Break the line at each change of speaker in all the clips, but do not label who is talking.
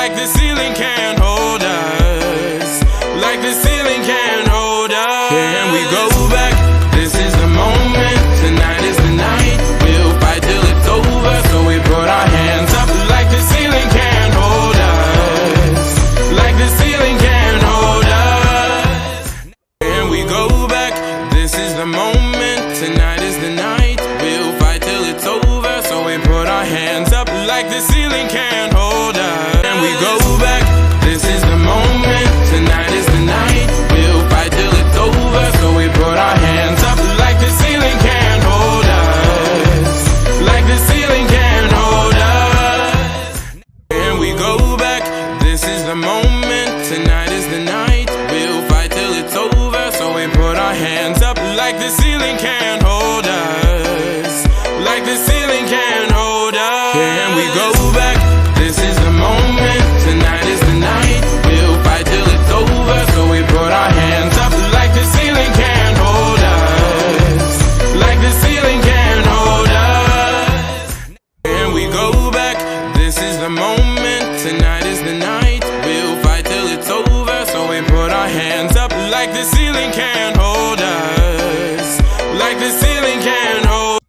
like the ceiling can't hold us, like the ceiling can't hold us. Can we go back? This is the moment, tonight is the night. We'll fight till it's over, so we put our hands up like the ceiling can't hold us, like the ceiling can't hold us. Can we go back? This is the moment, tonight is the night. We'll fight till it's over, so we put our hands up like the ceiling can't hold us. Can we go back? This is the moment, tonight is the night. We'll fight till it's over, so we put our hands up like the ceiling can't hold us, like the ceiling can't hold us. Can we go back? This is the moment, tonight is the night. We'll fight till it's over, so we put our hands up like the ceiling can't hold us, like the ceiling can't hold us. Can we go back? This is the moment, tonight is the night. We'll fight till it's over, so we put our hands up like the ceiling can't hold us, like the ceiling can't hold us. Can we go back? This is the moment, tonight is the night. We'll fight till it's over, so we put our hands up like the ceiling can't hold us, like the ceiling can't hold.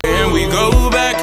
Can we go back?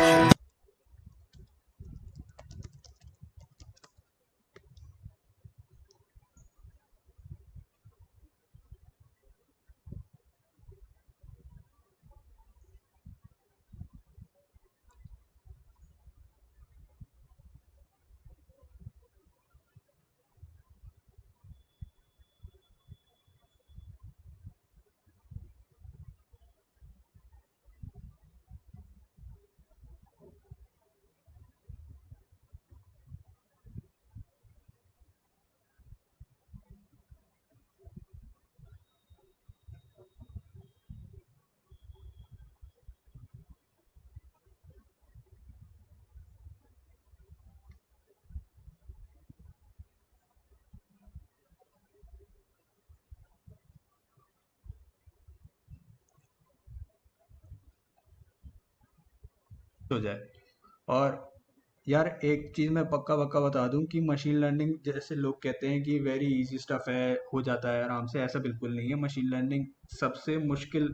हो जाए। और यार एक चीज़ मैं पक्का पक्का बता दूं कि मशीन लर्निंग जैसे लोग कहते हैं कि वेरी इजी स्टफ है, हो जाता है आराम से, ऐसा बिल्कुल नहीं है। मशीन लर्निंग सबसे मुश्किल,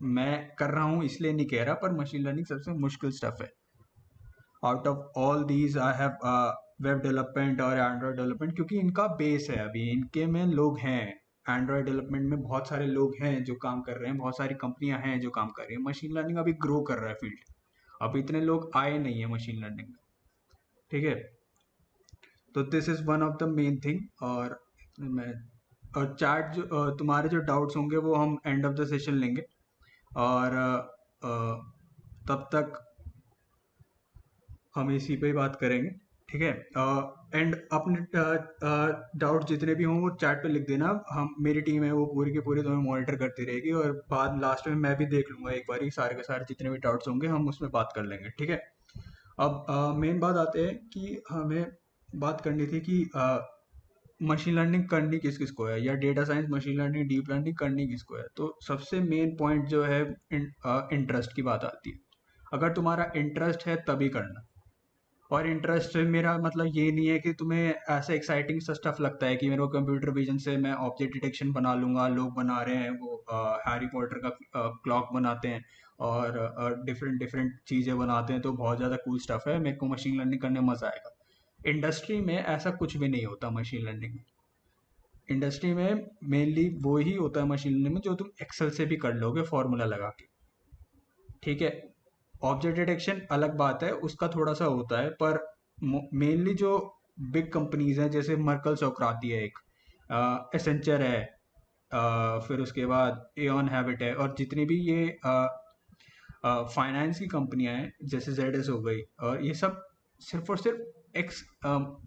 मैं कर रहा हूँ इसलिए नहीं कह रहा, पर मशीन लर्निंग सबसे मुश्किल स्टफ है। Out of all these I have web development और एंड्रॉयड डेवलपमेंट, क्योंकि इनका बेस है, अभी इनके में लोग हैं। एंड्रॉयड डेवलपमेंट में बहुत सारे लोग हैं जो काम कर रहे हैं, बहुत सारी कंपनियां हैं जो काम कर रही हैं। मशीन लर्निंग अभी ग्रो कर रहा है फील्ड, अब इतने लोग आए नहीं है मशीन लर्निंग में। ठीक है, तो this is one of the main thing. और मैं और चैट जो तुम्हारे जो डाउट्स होंगे वो हम एंड ऑफ द सेशन लेंगे। और तब तक हम इसी पे ही बात करेंगे। ठीक है, एंड अपने डाउट जितने भी हों वो चैट पे लिख देना, हम मेरी टीम है वो पूरी की पूरी तुम्हें मॉनिटर करती रहेगी, और बाद लास्ट में मैं भी देख लूंगा एक बार, सारे के सारे जितने भी डाउट्स होंगे हम उसमें बात कर लेंगे। ठीक है, अब मेन बात आते हैं कि हमें बात करनी थी कि मशीन लर्निंग करनी किस किस को है, या data science, machine learning, deep learning करनी किसको है। तो सबसे मेन पॉइंट जो है इंटरेस्ट की बात आती है। अगर तुम्हारा इंटरेस्ट है तभी करना। और इंटरेस्ट मेरा मतलब ये नहीं है कि तुम्हें ऐसा एक्साइटिंग सा स्टफ लगता है कि मेरे को कंप्यूटर विजन से मैं ऑब्जेक्ट डिटेक्शन बना लूंगा, लोग बना रहे हैं वो हैरी पॉटर का क्लॉक बनाते हैं और डिफरेंट डिफरेंट चीज़ें बनाते हैं, तो बहुत ज़्यादा कूल स्टफ है, मेरे को मशीन लर्निंग करने में मज़ा आएगा। इंडस्ट्री में ऐसा कुछ भी नहीं होता मशीन लर्निंग में। इंडस्ट्री में मेनली वो ही होता है मशीन लर्निंग में जो तुम एक्सेल से भी कर लोगे फॉर्मूला लगा के। ठीक है, ऑब्जेक्ट डिटेक्शन अलग बात है, उसका थोड़ा सा होता है, पर मेनली जो बिग कंपनीज हैं जैसे मर्कल सॉक्राती है, एक एसेंचर है, फिर उसके बाद एऑन हैबिट है, और जितनी भी ये फाइनेंस की कंपनियां हैं जैसे जेडएस हो गई, और ये सब सिर्फ और सिर्फ एक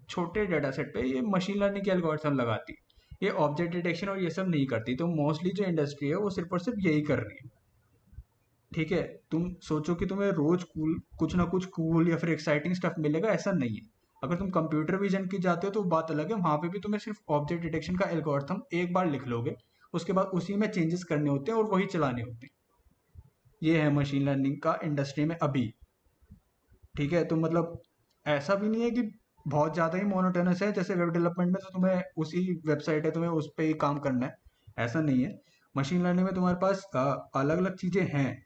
छोटे डाटा सेट पे ये मशीन लर्निंग के एल्गोरिथम लगाती है, ये ऑब्जेक्ट डिटेक्शन और ये सब नहीं करती। तो मोस्टली जो इंडस्ट्री है वो सिर्फ और सिर्फ यही कर रही है। ठीक है, तुम सोचो कि तुम्हें रोज कुछ ना कुछ कूल या फिर एक्साइटिंग स्टफ मिलेगा, ऐसा नहीं है। अगर तुम कंप्यूटर विजन की जाते हो तो बात अलग है, वहां पे भी तुम्हें सिर्फ ऑब्जेक्ट डिटेक्शन का एल्गोरिथम एक बार लिख लोगे, उसके बाद उसी में चेंजेस करने होते हैं और वही चलाने होते हैं। ये है मशीन लर्निंग का इंडस्ट्री में अभी। ठीक है, तो मतलब ऐसा भी नहीं है कि बहुत ज़्यादा ही मोनोटोनस है, जैसे वेब डेवलपमेंट में तो तुम्हें उसी वेबसाइट है, तुम्हें उस पर ही काम करना है, ऐसा नहीं है। मशीन लर्निंग में तुम्हारे पास अलग अलग चीज़ें हैं,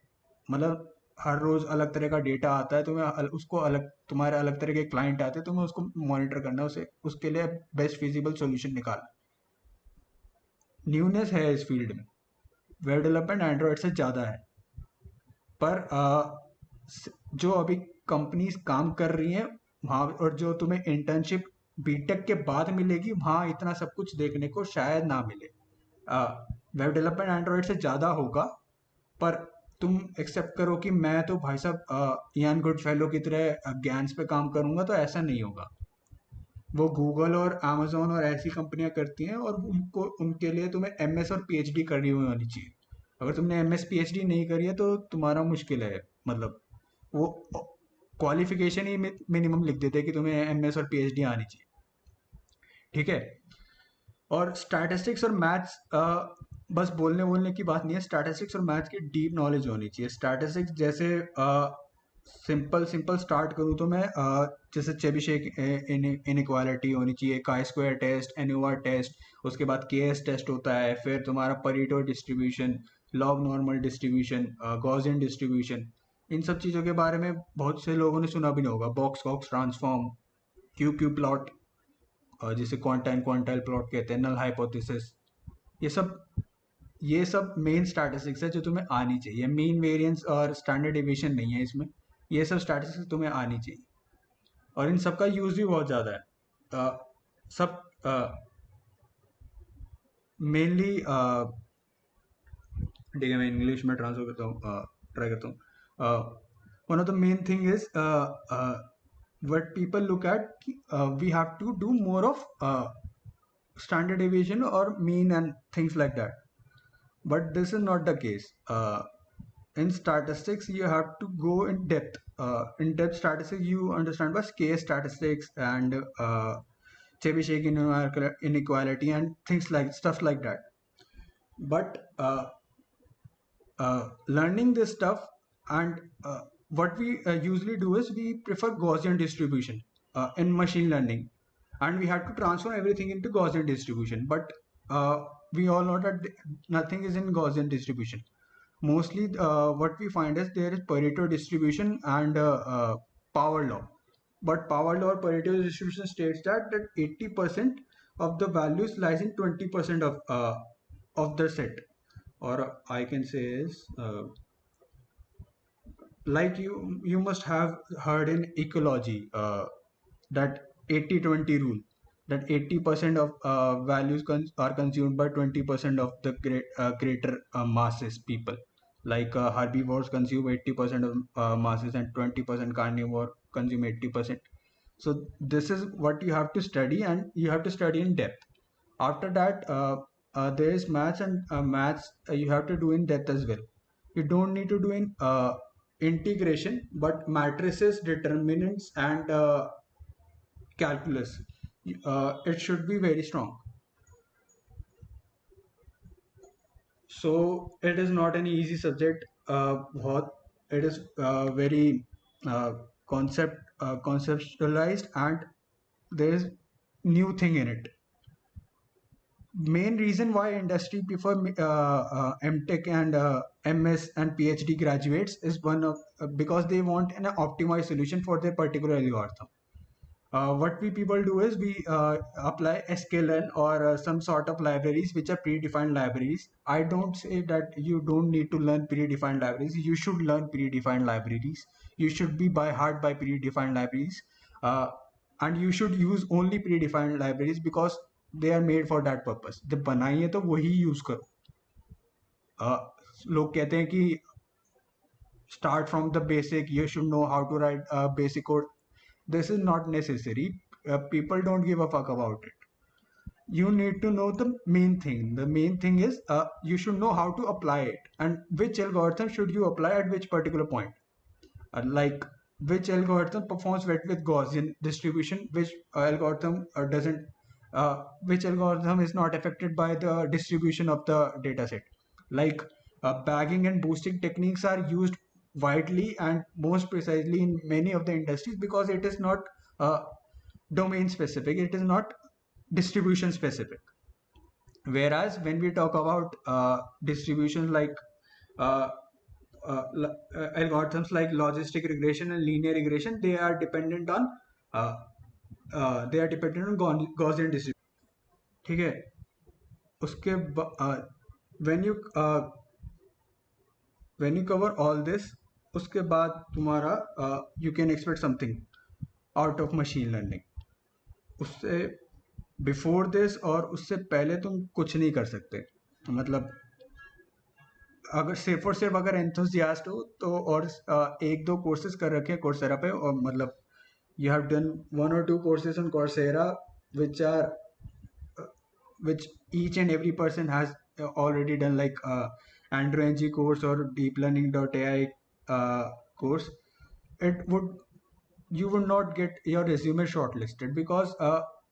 मतलब हर रोज़ अलग तरह का डेटा आता है, तुम्हें उसको अलग, तुम्हारे अलग तरह के क्लाइंट आते हैं, तुम्हें उसको मॉनिटर करना है, उसे उसके लिए बेस्ट फिजिबल सोल्यूशन निकालना। न्यूनेस है इस फील्ड में, वेब डेवलपमेंट एंड्रॉयड से ज़्यादा है। पर जो अभी कंपनीज काम कर रही हैं वहाँ, और जो तुम्हें इंटर्नशिप बीटेक के बाद मिलेगी, वहाँ इतना सब कुछ देखने को शायद ना मिले। वेब डेवलपमेंट एंड्रॉयड से ज़्यादा होगा, पर तुम एक्सेप्ट करो कि मैं तो भाई साहब इयान गुड फेलो की तरह गैन्स पे काम करूंगा, तो ऐसा नहीं होगा। वो गूगल और अमेजोन और ऐसी कंपनियां करती हैं, और उनको, उनके लिए तुम्हें एमएस और पीएचडी करनी हुई होनी चाहिए। अगर तुमने एमएस पीएचडी नहीं करी है तो तुम्हारा मुश्किल है, मतलब वो क्वालिफिकेशन ही मिनिमम लिख देते हैं कि तुम्हें एमएस और पीएचडी आनी चाहिए, ठीक है। और स्टैटिस्टिक्स और मैथ्स बस बोलने बोलने की बात नहीं है, स्टैटिस्टिक्स और मैथ्स की डीप नॉलेज होनी चाहिए। स्टैटिस्टिक्स जैसे सिंपल सिंपल स्टार्ट करूँ तो मैं जैसे चेबिशेव इनइक्वालिटी होनी चाहिए, chi square test, NOR test, उसके बाद केएस टेस्ट होता है, फिर तुम्हारा Pareto distribution, log normal distribution, Gaussian distribution. इन सब चीज़ों के बारे में बहुत से लोगों ने सुना भी नहीं होगा। Box Cox transform, Q Q plot, जिसे क्वांटाइन क्वांटाइल प्लॉट कहते हैं, नल हाइपोथेसिस, ये सब ये सब मेन स्टैटिस्टिक्स है जो तुम्हें आनी चाहिए। मीन वेरिएंस और स्टैंडर्ड डिविएशन नहीं है इसमें, ये सब स्टैटिस्टिक्स तुम्हें आनी चाहिए, और इन सब का यूज़ भी बहुत ज़्यादा है। सब मेनली, ठीक है मैं इंग्लिश में ट्रांसफर करता हूँ, ट्राई करता हूँ। One of the main thing is what people look at, we have to do more of standard deviation or mean and things like that, but this is not the case. In statistics you have to go in depth. In depth statistics you understand by case statistics and Chebyshev inequality and things like stuff like that. But learning this stuff, and what we usually do is we prefer Gaussian distribution in machine learning, and we have to transform everything into Gaussian distribution. But we all know that nothing is in Gaussian distribution. Mostly what we find is there is Pareto distribution and power law. But power law or Pareto distribution states that 80% of the values lies in 20% of the set, or I can say is like you must have heard in ecology that 80-20 rule, that 80% of values are consumed by 20% of the greater masses people. Like herbivores consume 80% of masses, and 20% carnivore consume 80%. So this is what you have to study, and you have to study in depth. After that there is maths, and maths you have to do in depth as well. You don't need to do in integration, but matrices, determinants, and calculus, it should be very strong. So it is not an easy subject. It is very conceptualized, and there is new thing in it. Main reason why industry prefer MTech and MS and PhD graduates is one of because they want an optimized solution for their particular algorithm. What we people do is we apply sklearn or some sort of libraries which are predefined libraries. I don't say that you don't need to learn predefined libraries. You should learn predefined libraries. You should be by heart by predefined libraries, and you should use only predefined libraries because they are made for that purpose. जब बनाई है तो वही use करो. लोग कहते हैं कि start from the basic, you should know how to write basic code. This is not necessary. People don't give a fuck about it. You need to know the main thing. The main thing is you should know how to apply it, and which algorithm should you apply at which particular point. Like which algorithm performs better with Gaussian distribution, which algorithm doesn't, which algorithm is not affected by the distribution of the dataset. Like bagging and boosting techniques are used widely and most precisely in many of the industries because it is not domain specific, it is not distribution specific. Whereas when we talk about distributions like uh, algorithms like logistic regression and linear regression, they are dependent on uh, Gaussian distribution. ठीक है, उसके when you when you cover all this, उसके बाद तुम्हारा you can expect something out of machine learning. उससे before this और उससे पहले तुम कुछ नहीं कर सकते. मतलब अगर सिर्फ और सिर्फ अगर एंथुसियास्ट हो तो, और एक दो कोर्सेज कर रखे हैं कोर्सेरा पे, और मतलब you have done 1 or 2 courses on Coursera which are which each and every person has already done, like Andrew Ng course or deeplearning.ai course, it would you would not get your resume shortlisted because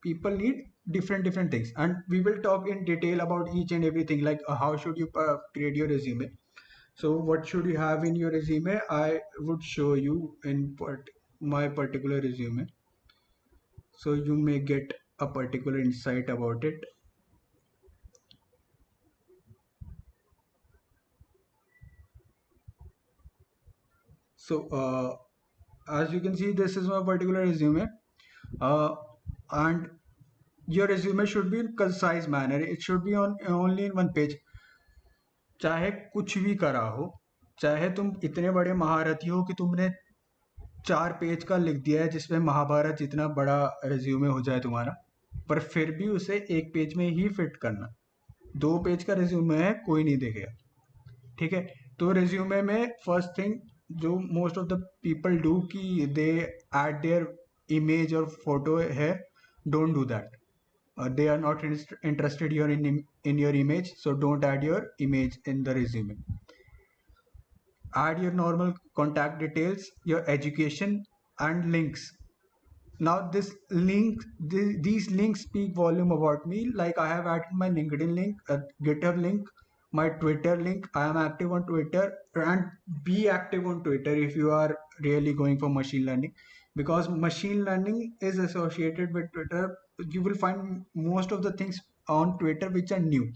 people need different things, and we will talk in detail about each and everything, like how should you create your resume. So what should you have in your resume? I would show you in my particular resume, so you may get a particular insight about it. So as you can see, this is my particular resume, and your resume should be in concise manner. It should be on only in one page. चाहे कुछ भी करा हो, चाहे तुम इतने बड़े महारथी हो कि तुमने 4 पेज का लिख दिया है जिसमें महाभारत जितना बड़ा रिज्यूमे हो जाए तुम्हारा, पर फिर भी उसे 1 पेज में ही फिट करना. 2 पेज का रिज्यूमे है, कोई नहीं देखेगा. ठीक है, तो रिज्यूमे में फर्स्ट थिंग जो most of the people do कि दे ऐड देयर इमेज और फोटो है. Don't do that. They are not interested in your image, so don't add your image in the resume. Add your normal contact details, your education, and links. Now these links speak volume about me. Like I have added my LinkedIn link, GitHub link, my Twitter link. I am active on Twitter, and be active on Twitter if you are really going for machine learning, because machine learning is associated with Twitter. You will find most of the things on Twitter which are new,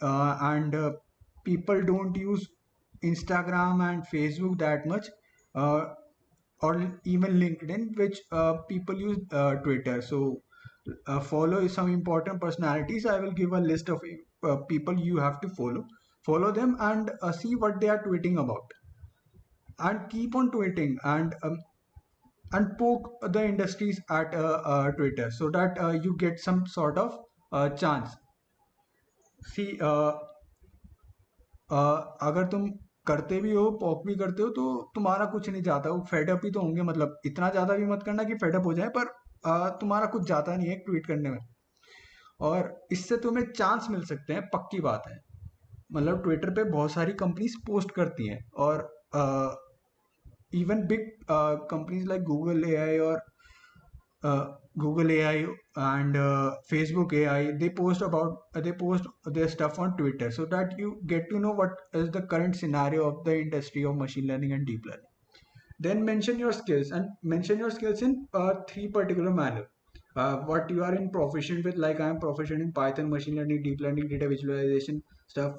and people don't use Instagram and Facebook that much, or even LinkedIn, which people use Twitter. So follow some important personalities. I will give a list of people you have to follow them, and see what they are tweeting about, and keep on tweeting, and poke the industries at Twitter, so that you get some sort of chance. See, अगर तुम करते भी हो, pock भी करते हो, तो तुम्हारा कुछ नहीं जाता. वो फेडअप ही तो होंगे. मतलब इतना ज़्यादा भी मत करना कि फेडअप हो जाए, पर तुम्हारा कुछ जाता नहीं है ट्वीट करने में, और इससे तुम्हें चांस मिल सकते हैं, पक्की बात है. मतलब ट्विटर पे बहुत सारी कंपनीज पोस्ट करती हैं, और even big companies like Google AI or Google AI and Facebook AI, they post their stuff on Twitter, so that you get to know what is the current scenario of the industry of machine learning and deep learning. Then mention your skills, and mention your skills in 3 particular manner. What you are in proficient with, like I am proficient in Python, machine learning, deep learning, data visualization stuff.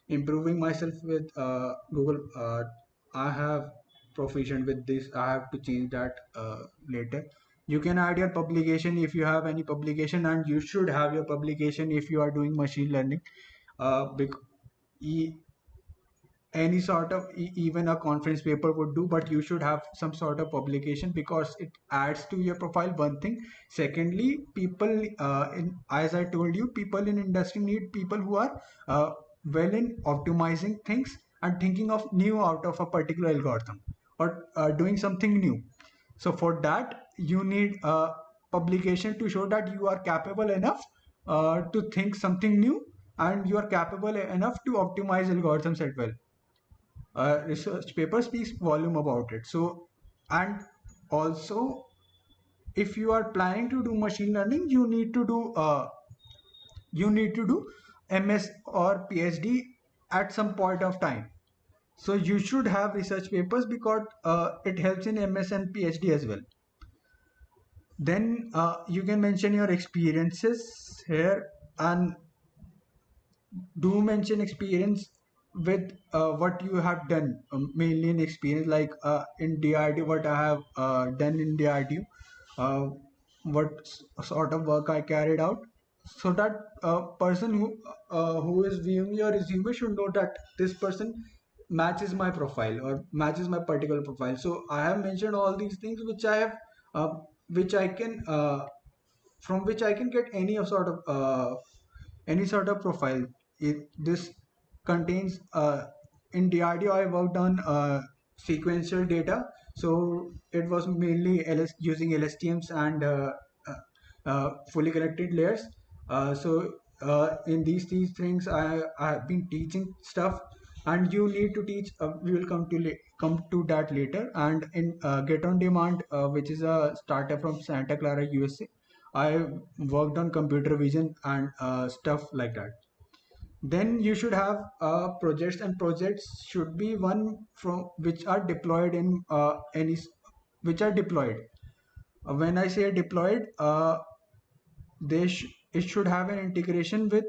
Improving myself with Google. I have proficient with this. I have to change that later. You can add your publication if you have any publication, and you should have your publication if you are doing machine learning. Any sort of even a conference paper would do, but you should have some sort of publication because it adds to your profile, one thing. Secondly, people as I told you, people in industry need people who are well in optimizing things and thinking of new out of a particular algorithm, or doing something new. So for that you need a publication to show that you are capable enough to think something new, and you are capable enough to optimize algorithms as well. Research paper speaks volume about it. So, and also, if you are planning to do machine learning, you need to do MS or PhD at some point of time. So you should have research papers because it helps in MS and PhD as well. Then you can mention your experiences here, and do mention experience with what you have done, mainly in experience, like in DRD, what I have done in DRD, uh, what sort of work I carried out, so that person who is viewing your resume should know that this person matches my profile or matches my particular profile. So I have mentioned all these things which I have, which I can, from which I can get any sort of profile. This contains, in DRDO I worked on sequential data, so it was mainly using LSTMs and fully connected layers. In these things I have been teaching stuff, and you need to teach. We will come to that later. And in Get on Demand, which is a startup from Santa Clara, USA, I worked on computer vision and stuff like that. Then you should have projects, and projects should be one from which are deployed in which are deployed. When I say deployed, it should have an integration with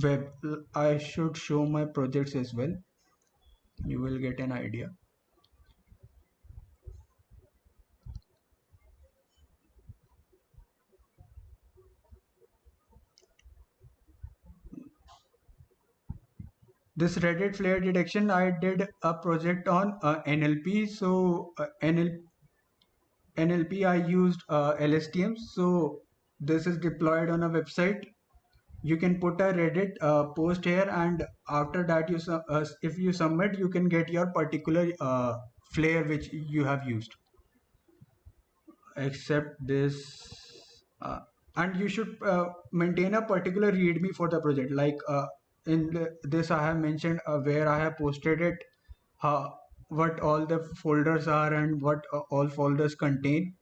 web. I should show my projects as well. You will get an idea. This Reddit flare detection, I did a project on NLP. So NLP, I used LSTMs. So this is deployed on a website. You can put a Reddit post here, and after that, if you submit, you can get your particular flare which you have used. Except this, and you should maintain a particular README for the project. Like this, I have mentioned where I have posted it, what all the folders are and what all folders contain.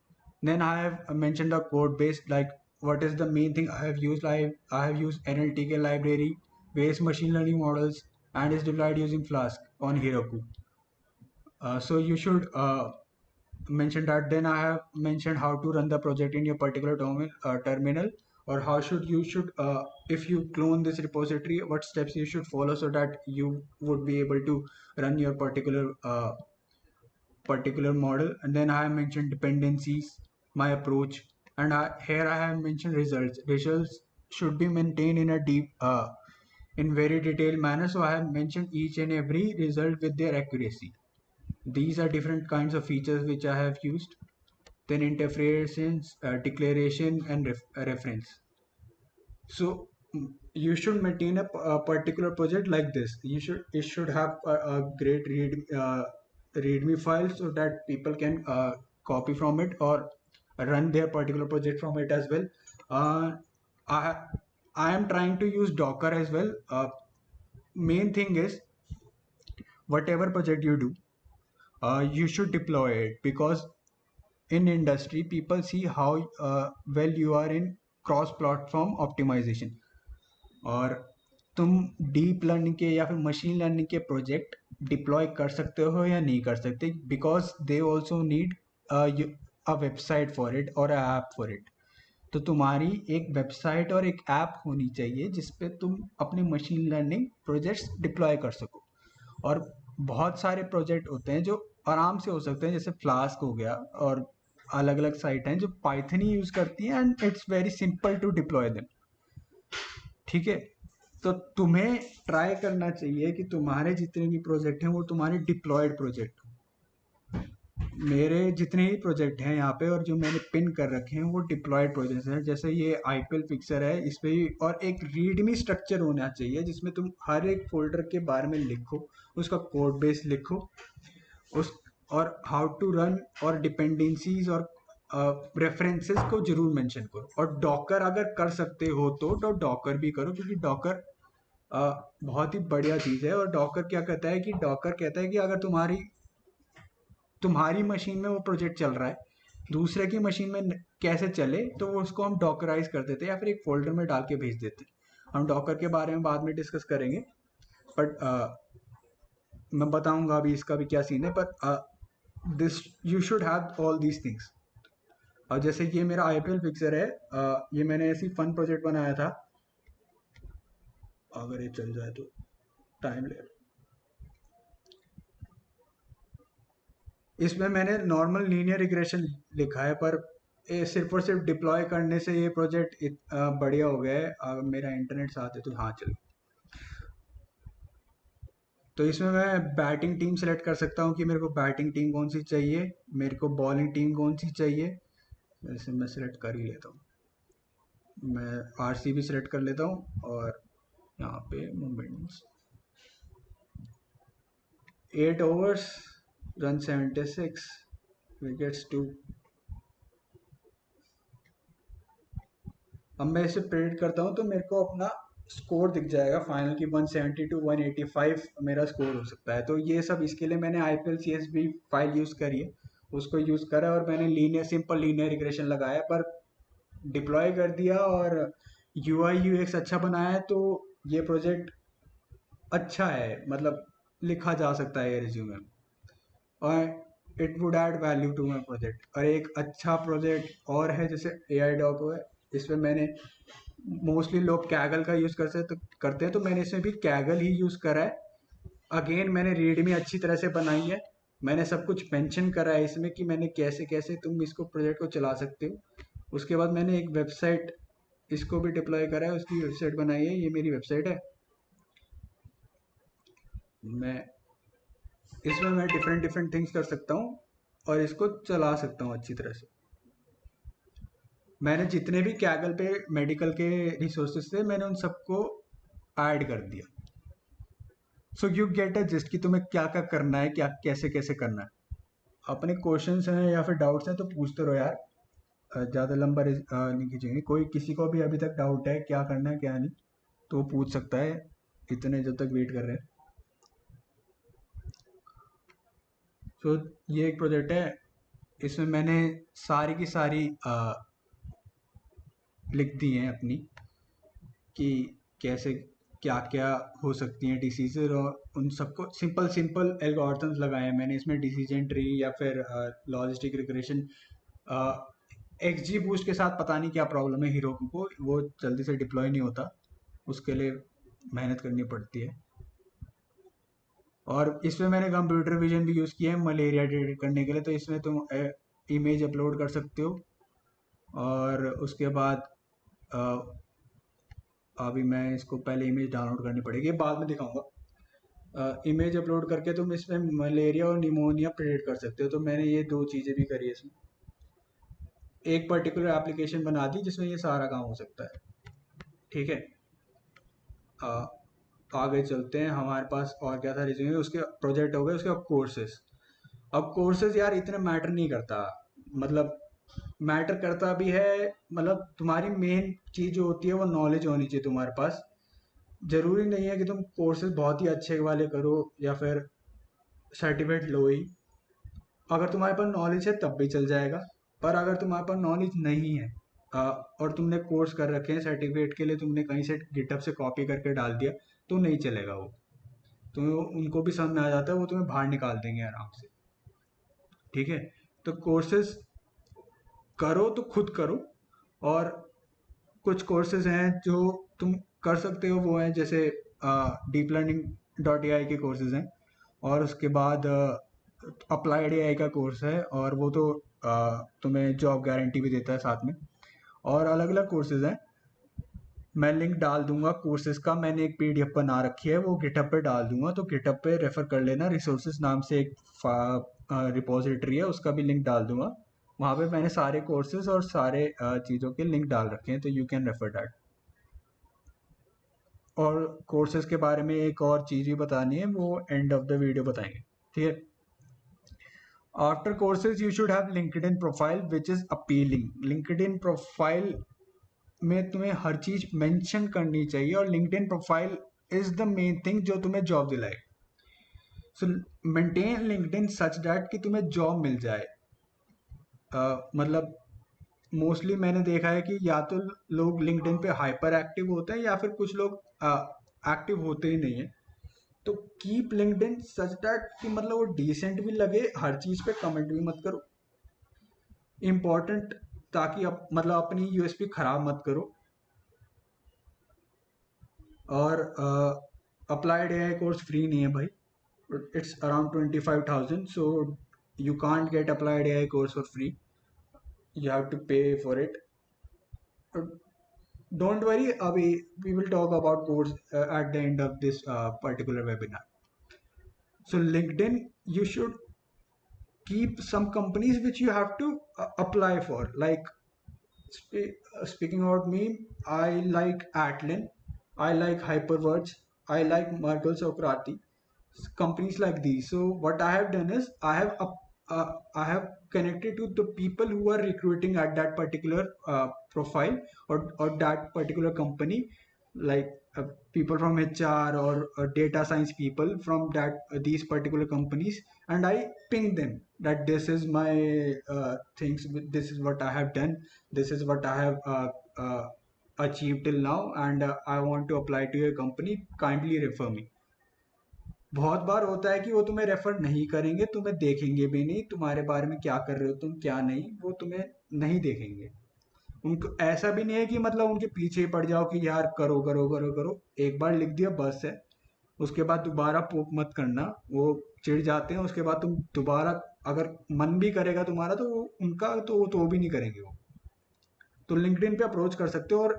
Then I have mentioned the code base, like what is the main thing I have used. I have used NLTK library, various machine learning models, and is deployed using Flask on Heroku. So you should mention that. Then I have mentioned how to run the project in your particular terminal, or how should if you clone this repository, what steps you should follow so that you would be able to run your particular model. And then I have mentioned dependencies, my approach, and here I have mentioned results. Results should be maintained in a in very detailed manner. So I have mentioned each and every result with their accuracy. These are different kinds of features which I have used. Then interference, declaration, and reference. So you should maintain a particular project like this. It should have a great readme file so that people can copy from it or run their particular project from it as well. I I am trying to use Docker as well. Main thing is, whatever project you do, you should deploy it, because in industry people see how well you are in cross platform optimization, और तुम deep learning के या फिर machine learning के project deploy कर सकते हो या नहीं कर सकते, because they also need a website for it और अ ऐप फॉर इट. तो तुम्हारी एक वेबसाइट और एक ऐप होनी चाहिए जिसपे तुम अपने मशीन लर्निंग प्रोजेक्ट्स डिप्लॉय कर सको. और बहुत सारे प्रोजेक्ट होते हैं जो आराम से हो सकते हैं, जैसे फ्लास्क हो गया, और अलग अलग साइट हैं जो पाइथन ही यूज करती हैं, and it's very simple to deploy them. ठीक है, तो तुम्हें ट्राई करना चाहिए कि तुम्हारे जितने भी प्रोजेक्ट हैं वो तुम्हारे डिप्लॉयड प्रोजेक्ट. मेरे जितने ही प्रोजेक्ट हैं यहाँ पे और जो मैंने पिन कर रखे हैं वो डिप्लॉयड प्रोजेक्ट्स हैं. जैसे ये आईपीएल फिक्सर है, इस पे और एक रीडमी स्ट्रक्चर होना चाहिए जिसमें तुम हर एक फोल्डर के बारे में लिखो, उसका कोड बेस लिखो, उस और हाउ टू रन और डिपेंडेंसीज और रेफरेंसेस को जरूर मेंशन करो. और डॉकर अगर कर सकते हो तो डॉकर भी करो, क्योंकि डॉकर बहुत ही बढ़िया चीज़ है. और डॉकर क्या कहता है कि अगर तुम्हारी मशीन में वो प्रोजेक्ट चल रहा है, दूसरे की मशीन में कैसे चले, तो वो उसको हम डॉकराइज कर देते हैं या फिर एक फोल्डर में डाल के भेज देते हैं. हम डॉकर के बारे में बाद में डिस्कस करेंगे, बट मैं बताऊंगा अभी इसका भी क्या सीन है. पर this you should have all these things. और जैसे ये मेरा आईपीएल फिक्सर है, ये मैंने ऐसी फन प्रोजेक्ट बनाया था, अगर ये चल जाए तो टाइम ले। इसमें मैंने नॉर्मल लीनियर रिग्रेशन लिखा है, पर ये सिर्फ और सिर्फ डिप्लॉय करने से ये प्रोजेक्ट बढ़िया हो गया है। अगर मेरा इंटरनेट साथ है तो हाँ चल। तो इसमें मैं बैटिंग टीम सेलेक्ट कर सकता हूँ कि मेरे को बैटिंग टीम कौन सी चाहिए, मेरे को बॉलिंग टीम कौन सी चाहिए। जैसे मैं सेलेक्ट कर ही लेता हूँ, मैं आरसीबी सेलेक्ट कर लेता हूँ और यहाँ पे Mumbai Indians. 8 overs, run 76, wickets 2। अब मैं इसे प्रेडिक्ट करता हूँ तो मेरे को अपना स्कोर दिख जाएगा फाइनल की, 170 टू 185 मेरा स्कोर हो सकता है। तो ये सब इसके लिए मैंने IPL CSV फाइल यूज़ करी है, उसको यूज़ करा और मैंने सिंपल लीनियर रिग्रेशन लगाया, पर डिप्लॉय कर दिया और UI UX अच्छा बनाया है। तो ये प्रोजेक्ट अच्छा है, मतलब लिखा जा सकता है ये रिज्यूमे, और it would add value to my project. और एक अच्छा प्रोजेक्ट और है जैसे AI डॉको है, इसमें मैंने मोस्टली लोग कैगल का यूज़ करते हैं, तो मैंने इसमें भी कैगल ही यूज़ करा है। अगेन मैंने रीडमी अच्छी तरह से बनाई है, मैंने सब कुछ मेंशन करा है इसमें कि मैंने कैसे कैसे तुम इसको प्रोजेक्ट को चला सकते हो। उसके बाद मैंने एक वेबसाइट इसको भी डिप्लॉय करा है, उसकी वेबसाइट बनाई है, ये मेरी वेबसाइट है। मैं इसमें मैं डिफरेंट डिफरेंट थिंग्स कर सकता हूँ और इसको चला सकता हूँ अच्छी तरह से। मैंने जितने भी कैगल पे मेडिकल के रिसोर्सेज थे मैंने उन सबको ऐड कर दिया। So you get a gist कि तुम्हें क्या क्या करना है, क्या कैसे कैसे करना है। अपने क्वेश्चंस हैं या फिर डाउट्स हैं तो पूछते रहो यार, ज़्यादा लंबा नहीं खींचेंगे। कोई किसी को भी अभी तक डाउट है क्या करना है क्या नहीं तो वो पूछ सकता है, इतने जब तक वेट कर रहे हैं। सो ये एक प्रोजेक्ट है, इसमें मैंने सारी की सारी लिख दी हैं अपनी कि कैसे क्या क्या हो सकती हैं डिसीजेज, और उन सबको सिंपल सिंपल एल्गोरिथम्स लगाए हैं मैंने इसमें। डिसीजन ट्री या फिर लॉजिस्टिक रिग्रेशन। XG बूस्ट के साथ पता नहीं क्या प्रॉब्लम है हीरो को, वो जल्दी से डिप्लॉय नहीं होता, उसके लिए मेहनत करनी पड़ती है। और इसमें मैंने कंप्यूटर विजन भी यूज़ किया है मलेरिया डिटेक्ट करने के लिए, तो इसमें तुम इमेज अपलोड कर सकते हो। और उसके बाद अभी मैं इसको पहले इमेज डाउनलोड करनी पड़ेगी, बाद में दिखाऊंगा। इमेज अपलोड करके तुम इसमें मलेरिया और निमोनिया प्रेडिक्ट कर सकते हो। तो मैंने ये दो चीज़ें भी करी है इसमें, एक पर्टिकुलर एप्लीकेशन बना दी जिसमें ये सारा काम हो सकता है। ठीक है, आगे चलते हैं। हमारे पास और क्या था रिज्यूमे, उसके प्रोजेक्ट हो गए, उसके बाद कोर्सेज। अब कोर्सेज यार इतना मैटर नहीं करता, मतलब मैटर करता भी है, मतलब तुम्हारी मेन चीज़ जो होती है वो नॉलेज होनी चाहिए तुम्हारे पास। ज़रूरी नहीं है कि तुम कोर्सेज बहुत ही अच्छे वाले करो या फिर सर्टिफिकेट लो ही। अगर तुम्हारे पास नॉलेज है तब भी चल जाएगा, पर अगर तुम्हारे पास नॉलेज नहीं है और तुमने कोर्स कर रखे हैं सर्टिफिकेट के लिए, तुमने कहीं से गिटहब से कॉपी करके डाल दिया तो नहीं चलेगा वो। तो उनको भी समझ में आ जाता है, वो तुम्हें बाहर निकाल देंगे आराम से। ठीक है, तो कोर्सेज करो तो खुद करो। और कुछ कोर्सेज हैं जो तुम कर सकते हो, वो हैं जैसे डीप लर्निंग .ai के कोर्सेज हैं, और उसके बाद अप्लाइड AI का कोर्स है, और वो तो तुम्हें जॉब गारंटी भी देता है साथ में। और अलग अलग कोर्सेज हैं, मैं लिंक डाल दूंगा कोर्सेज का, मैंने एक PDF बना रखी है वो गिटहब पे डाल दूंगा, तो गिटहब पे रेफर कर लेना। रिसोर्सेज नाम से एक रिपोजिटरी है, उसका भी लिंक डाल दूंगा। वहाँ पे मैंने सारे कोर्सेज और सारे चीज़ों के लिंक डाल रखे हैं, तो यू कैन रेफर दैट। और कोर्सेज के बारे में एक और चीज़ भी बतानी है, वो एंड ऑफ द वीडियो बताएंगे। ठीक है, after courses you should have LinkedIn profile which is appealing. LinkedIn profile में तुम्हें हर चीज मेंशन करनी चाहिए, और LinkedIn profile is the main thing जो तुम्हें जॉब दिलाए। सो मेंटेन लिंक्डइन सच दैट कि तुम्हें जॉब मिल जाए। मतलब मोस्टली मैंने देखा है कि या तो लोग लिंक्डइन पे हाइपर एक्टिव होते हैं या फिर कुछ लोग एक्टिव होते ही नहीं है। तो कीप लिंक्डइन सच दैट कि मतलब वो डिसेंट भी लगे, हर चीज पे कमेंट भी मत करो। इम्पॉर्टेंट ताकि मतलब अपनी यूएसपी खराब मत करो। और अप्लाइड एआई कोर्स फ्री नहीं है भाई, it's around 25,000, so you can't get applied AI course for free, you have to pay for it. Don't worry, we will talk about course at the end of this particular webinar. So LinkedIn, you should keep some companies which you have to apply for. Like speaking about me, I like Atlin, I like Hyperwords, I like Margal Sokrati, companies like these. So what I have done is I have connected to the people who are recruiting at that particular profile, or that particular company, like people from HR or data science people from that these particular companies, and I ping them that this is my things, this is what I have done, this is what I have achieved till now, and I want to apply to your company, kindly refer me. बहुत बार होता है कि वो तुम्हें refer नहीं करेंगे, तुम्हें देखेंगे भी नहीं, तुम्हारे बारे में क्या कर रहे हो तुम क्या नहीं, वो तुम्हें नहीं देखेंगे। उनको ऐसा भी नहीं है कि मतलब उनके पीछे ही पड़ जाओ कि यार करो करो करो करो, एक बार लिख दिया बस है, उसके बाद दोबारा पोक मत करना, वो चिढ़ जाते हैं। उसके बाद तुम दोबारा अगर मन भी करेगा तुम्हारा तो वो उनका तो वो भी नहीं करेंगे वो। तो लिंक्डइन पे अप्रोच कर सकते हो। और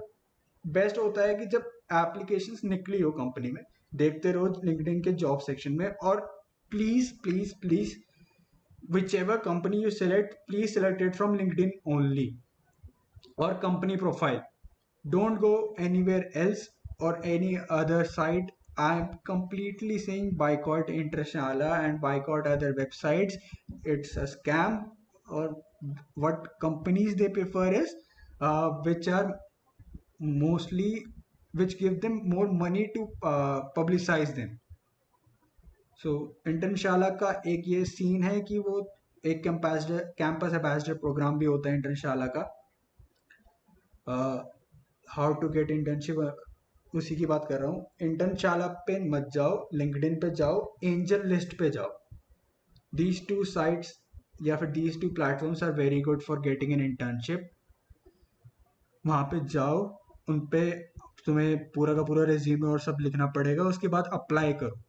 बेस्ट होता है कि जब एप्लीकेशंस निकली हो कंपनी में, देखते रहो लिंक्डइन के जॉब सेक्शन में। और please please please, whichever company you select, please select it from LinkedIn only or company profile. Don't go anywhere else or any other site. I'm completely saying boycott Intrashala and boycott other websites. It's a scam. Or what companies they prefer is which are mostly, which give them more money to publicize them. सो इंटर्नशाला का एक ये scene है कि वो एक campus ambassador programme भी होता है इंटर्नशाला का। हाउ टू गेट इंटर्नशिप, उसी की बात कर रहा हूँ। इंटर्नशाला पे मत जाओ, लिंक्डइन पे जाओ, एंजल लिस्ट पे जाओ। दीज टू साइट्स या फिर these two platforms are very good for getting an internship. वहाँ पे जाओ, उन पे तुम्हें पूरा का पूरा रिज्यूमे और सब लिखना पड़ेगा, उसके बाद अप्लाई करो।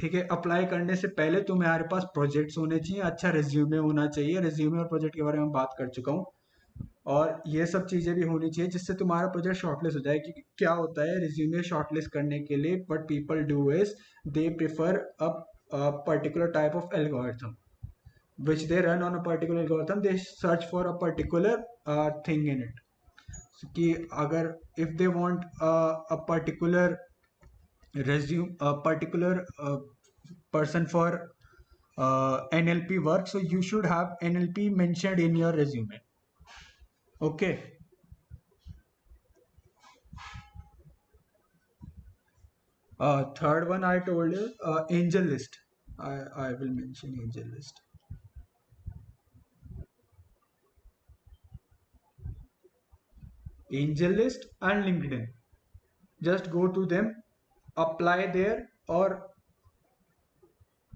ठीक है, अप्लाई करने से पहले तुम्हारे पास प्रोजेक्ट्स होने चाहिए, अच्छा रिज्यूमे होना चाहिए। रिज्यूमे और प्रोजेक्ट के बारे में बात कर चुका हूँ, और ये सब चीज़ें भी होनी चाहिए जिससे तुम्हारा प्रोजेक्ट शॉर्टलिस्ट हो जाए। क्योंकि क्या होता है रिज्यूमे शॉर्टलिस्ट करने के लिए, what people do is they prefer a particular type of algorithm which they run on a particular algorithm, they search for a particular thing in it. So, कि अगर if they want a particular resume, a particular person for NLP work, so you should have NLP mentioned in your resume. Okay. Third one I told you, angel list. I will mention angel list. Angel list and LinkedIn. Just go to them, apply there, or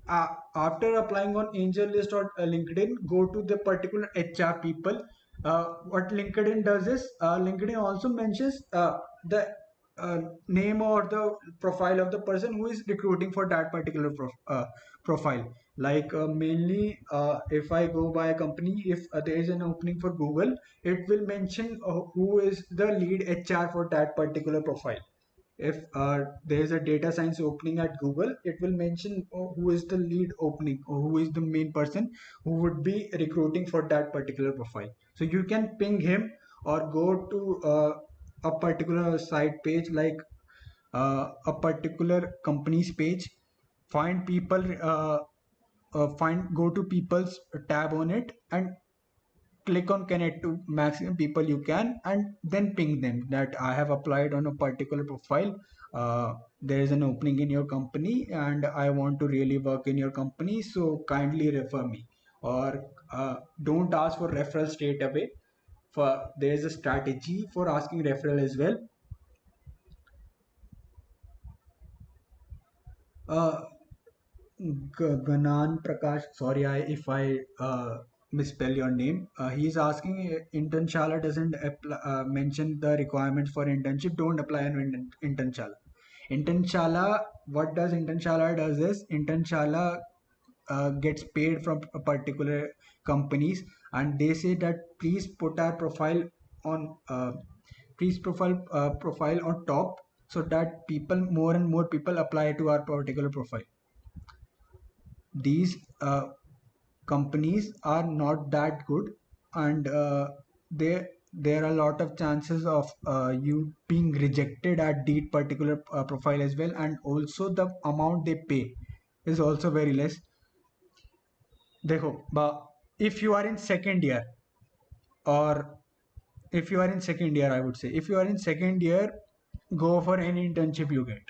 after applying on angel list or LinkedIn, go to the particular HR people. What LinkedIn does is LinkedIn also mentions the name or the profile of the person who is recruiting for that particular profile. Like mainly if I go by a company, if there is an opening for Google, it will mention who is the lead HR for that particular profile. If there is a data science opening at Google, it will mention who is the lead opening or who is the main person who would be recruiting for that particular profile. So you can ping him or go to a particular site page, like a particular company's page, find people, go to people's tab on it and click on connect to maximum people you can, and then ping them that I have applied on a particular profile. There is an opening in your company and I want to really work in your company, so kindly refer me. Or don't ask for referral straight away. For there is a strategy for asking referral as well. uh, Ganan Prakash, sorry if I misspell your name. He's asking, Internshala doesn't mention the requirements for internship. Don't apply an Internshala. Internshala, what does Internshala does is Internshala gets paid from a particular companies, and they say that please put our profile on profile on top, so that people, more and more people apply to our particular profile. These companies are not that good, and there are a lot of chances of you being rejected at the particular profile as well, and also the amount they pay is also very less. देखो, if you are in second year, or if you are in second year, I would say, if you are in second year, go for any internship you get.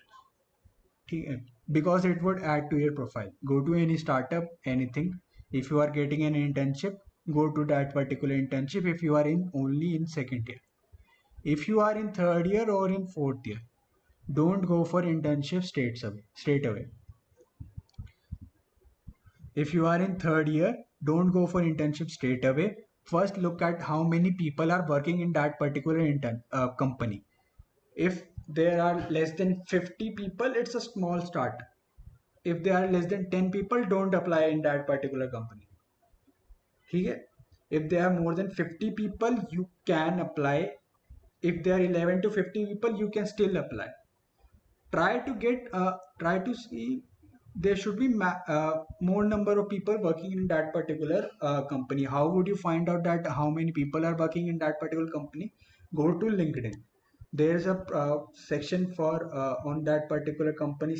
ठीक है, because it would add to your profile. Go to any startup, anything. If you are getting an internship, go to that particular internship if you are in only in second year. If you are in third year or in fourth year, don't go for internship straight away. If you are in third year, don't go for internship straight away. First, look at how many people are working in that particular company. If there are less than 50 people, it's a small start. If there are less than 10 people, don't apply in that particular company. ठीक है? If there are more than 50 people, you can apply. If there are 11 to 50 people, you can still apply. Try to see, there should be more number of people working in that particular company. How would you find out that how many people are working in that particular company? Go to LinkedIn. There's a section for on that particular company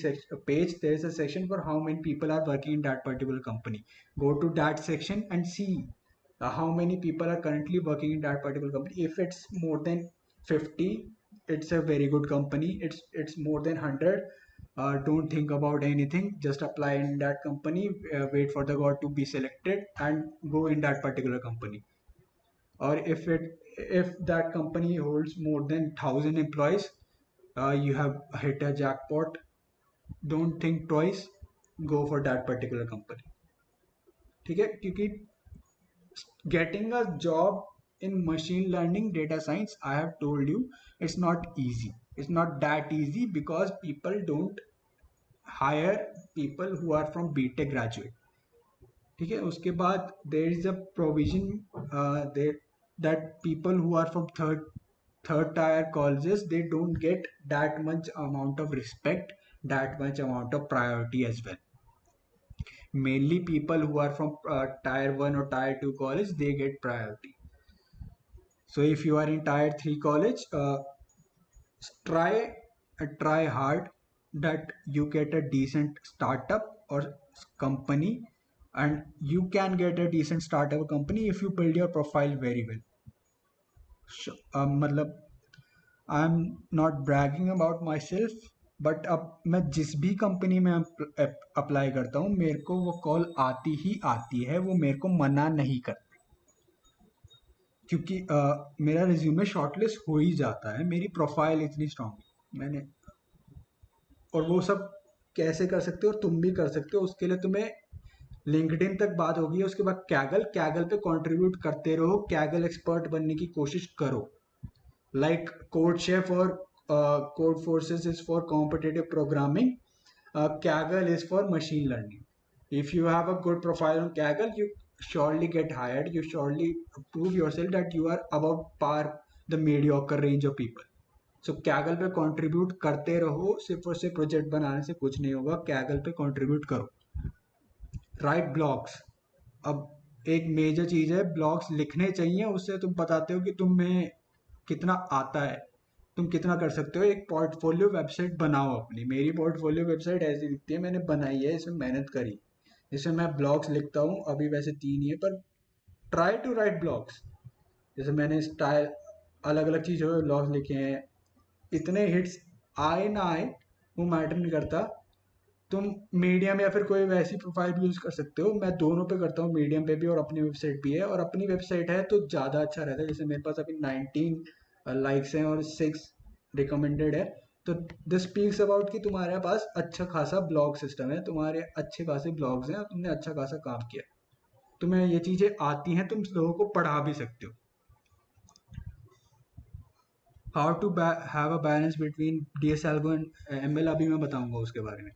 page. There's a section for how many people are working in that particular company. Go to that section and see how many people are currently working in that particular company. If it's more than 50, it's a very good company. It's more than 100, don't think about anything, just apply in that company, wait for the god to be selected and go in that particular company. Or if that company holds more than 1,000 employees, you have hit a jackpot. Don't think twice, go for that particular company. ठीक है, क्योंकि getting a job in machine learning, data science, I have told you, it's not easy. It's not that easy, because people don't hire people who are from BTech graduate. ठीक है, उसके बाद there is a provision there that people who are from third tier colleges, they don't get that much amount of respect, that much amount of priority as well. Mainly people who are from tier 1 or tier 2 college, they get priority. So if you are in tier 3 college, try hard that you get a decent startup or company, and you can get a decent startup company if you build your profile very well. मतलब I am not bragging about my self, but अब मैं जिस भी company में apply करता हूँ, मेरे को वो कॉल आती ही आती है, वो मेरे को मना नहीं करते, क्योंकि मेरा रिज्यूमे शॉर्टलिस्ट हो ही जाता है, मेरी प्रोफाइल इतनी स्ट्रांग है। मैंने, और वो सब कैसे कर सकते हो, और तुम भी कर सकते हो। उसके लिए तुम्हें लिंक्डइन तक बात होगी, उसके बाद कैगल पे कंट्रीब्यूट करते रहो, कैगल एक्सपर्ट बनने की कोशिश करो। Like CodeChef or Codeforces is for competitive programming, Kaggle is for machine learning. If you have a good profile on Kaggle, you surely get hired. You surely prove yourself that you are above par the mediocre range of people. So Kaggle पे contribute करते रहो, सिर्फ और सिर्फ project बनाने से कुछ नहीं होगा, Kaggle पे contribute करो। राइट ब्लॉग्स, अब एक मेजर चीज़ है, ब्लॉग्स लिखने चाहिए, उससे तुम बताते हो कि तुम्हें कितना आता है, तुम कितना कर सकते हो। एक पोर्टफोलियो वेबसाइट बनाओ अपनी। मेरी पोर्टफोलियो वेबसाइट ऐसी दिखती है, मैंने बनाई है, इसमें मेहनत करी, इसमें मैं ब्लॉग्स लिखता हूँ। अभी वैसे 3 ही है, पर ट्राई टू राइट ब्लॉग्स। जैसे मैंने स्टाइल अलग अलग चीज़ों में ब्लॉग्स लिखे हैं, इतने हिट्स आए ना आए वो मैटर नहीं करता। तुम मीडियम या फिर कोई वैसी प्रोफाइल भी यूज़ कर सकते हो। मैं दोनों पे करता हूँ, मीडियम पे भी और अपनी वेबसाइट भी है। और अपनी वेबसाइट है तो ज़्यादा अच्छा रहता है। जैसे मेरे पास अभी 19 लाइक्स हैं और 6 रिकमेंडेड है, तो दिस स्पीक्स अबाउट कि तुम्हारे पास अच्छा खासा ब्लॉग सिस्टम है, तुम्हारे अच्छे खासे ब्लॉग्स हैं और तुमने अच्छा खासा काम किया। तुम्हें ये चीज़ें आती हैं, तुम लोगों को पढ़ा भी सकते हो। How to have a balance between DS algo and ML, अभी मैं बताऊंगा उसके बारे में।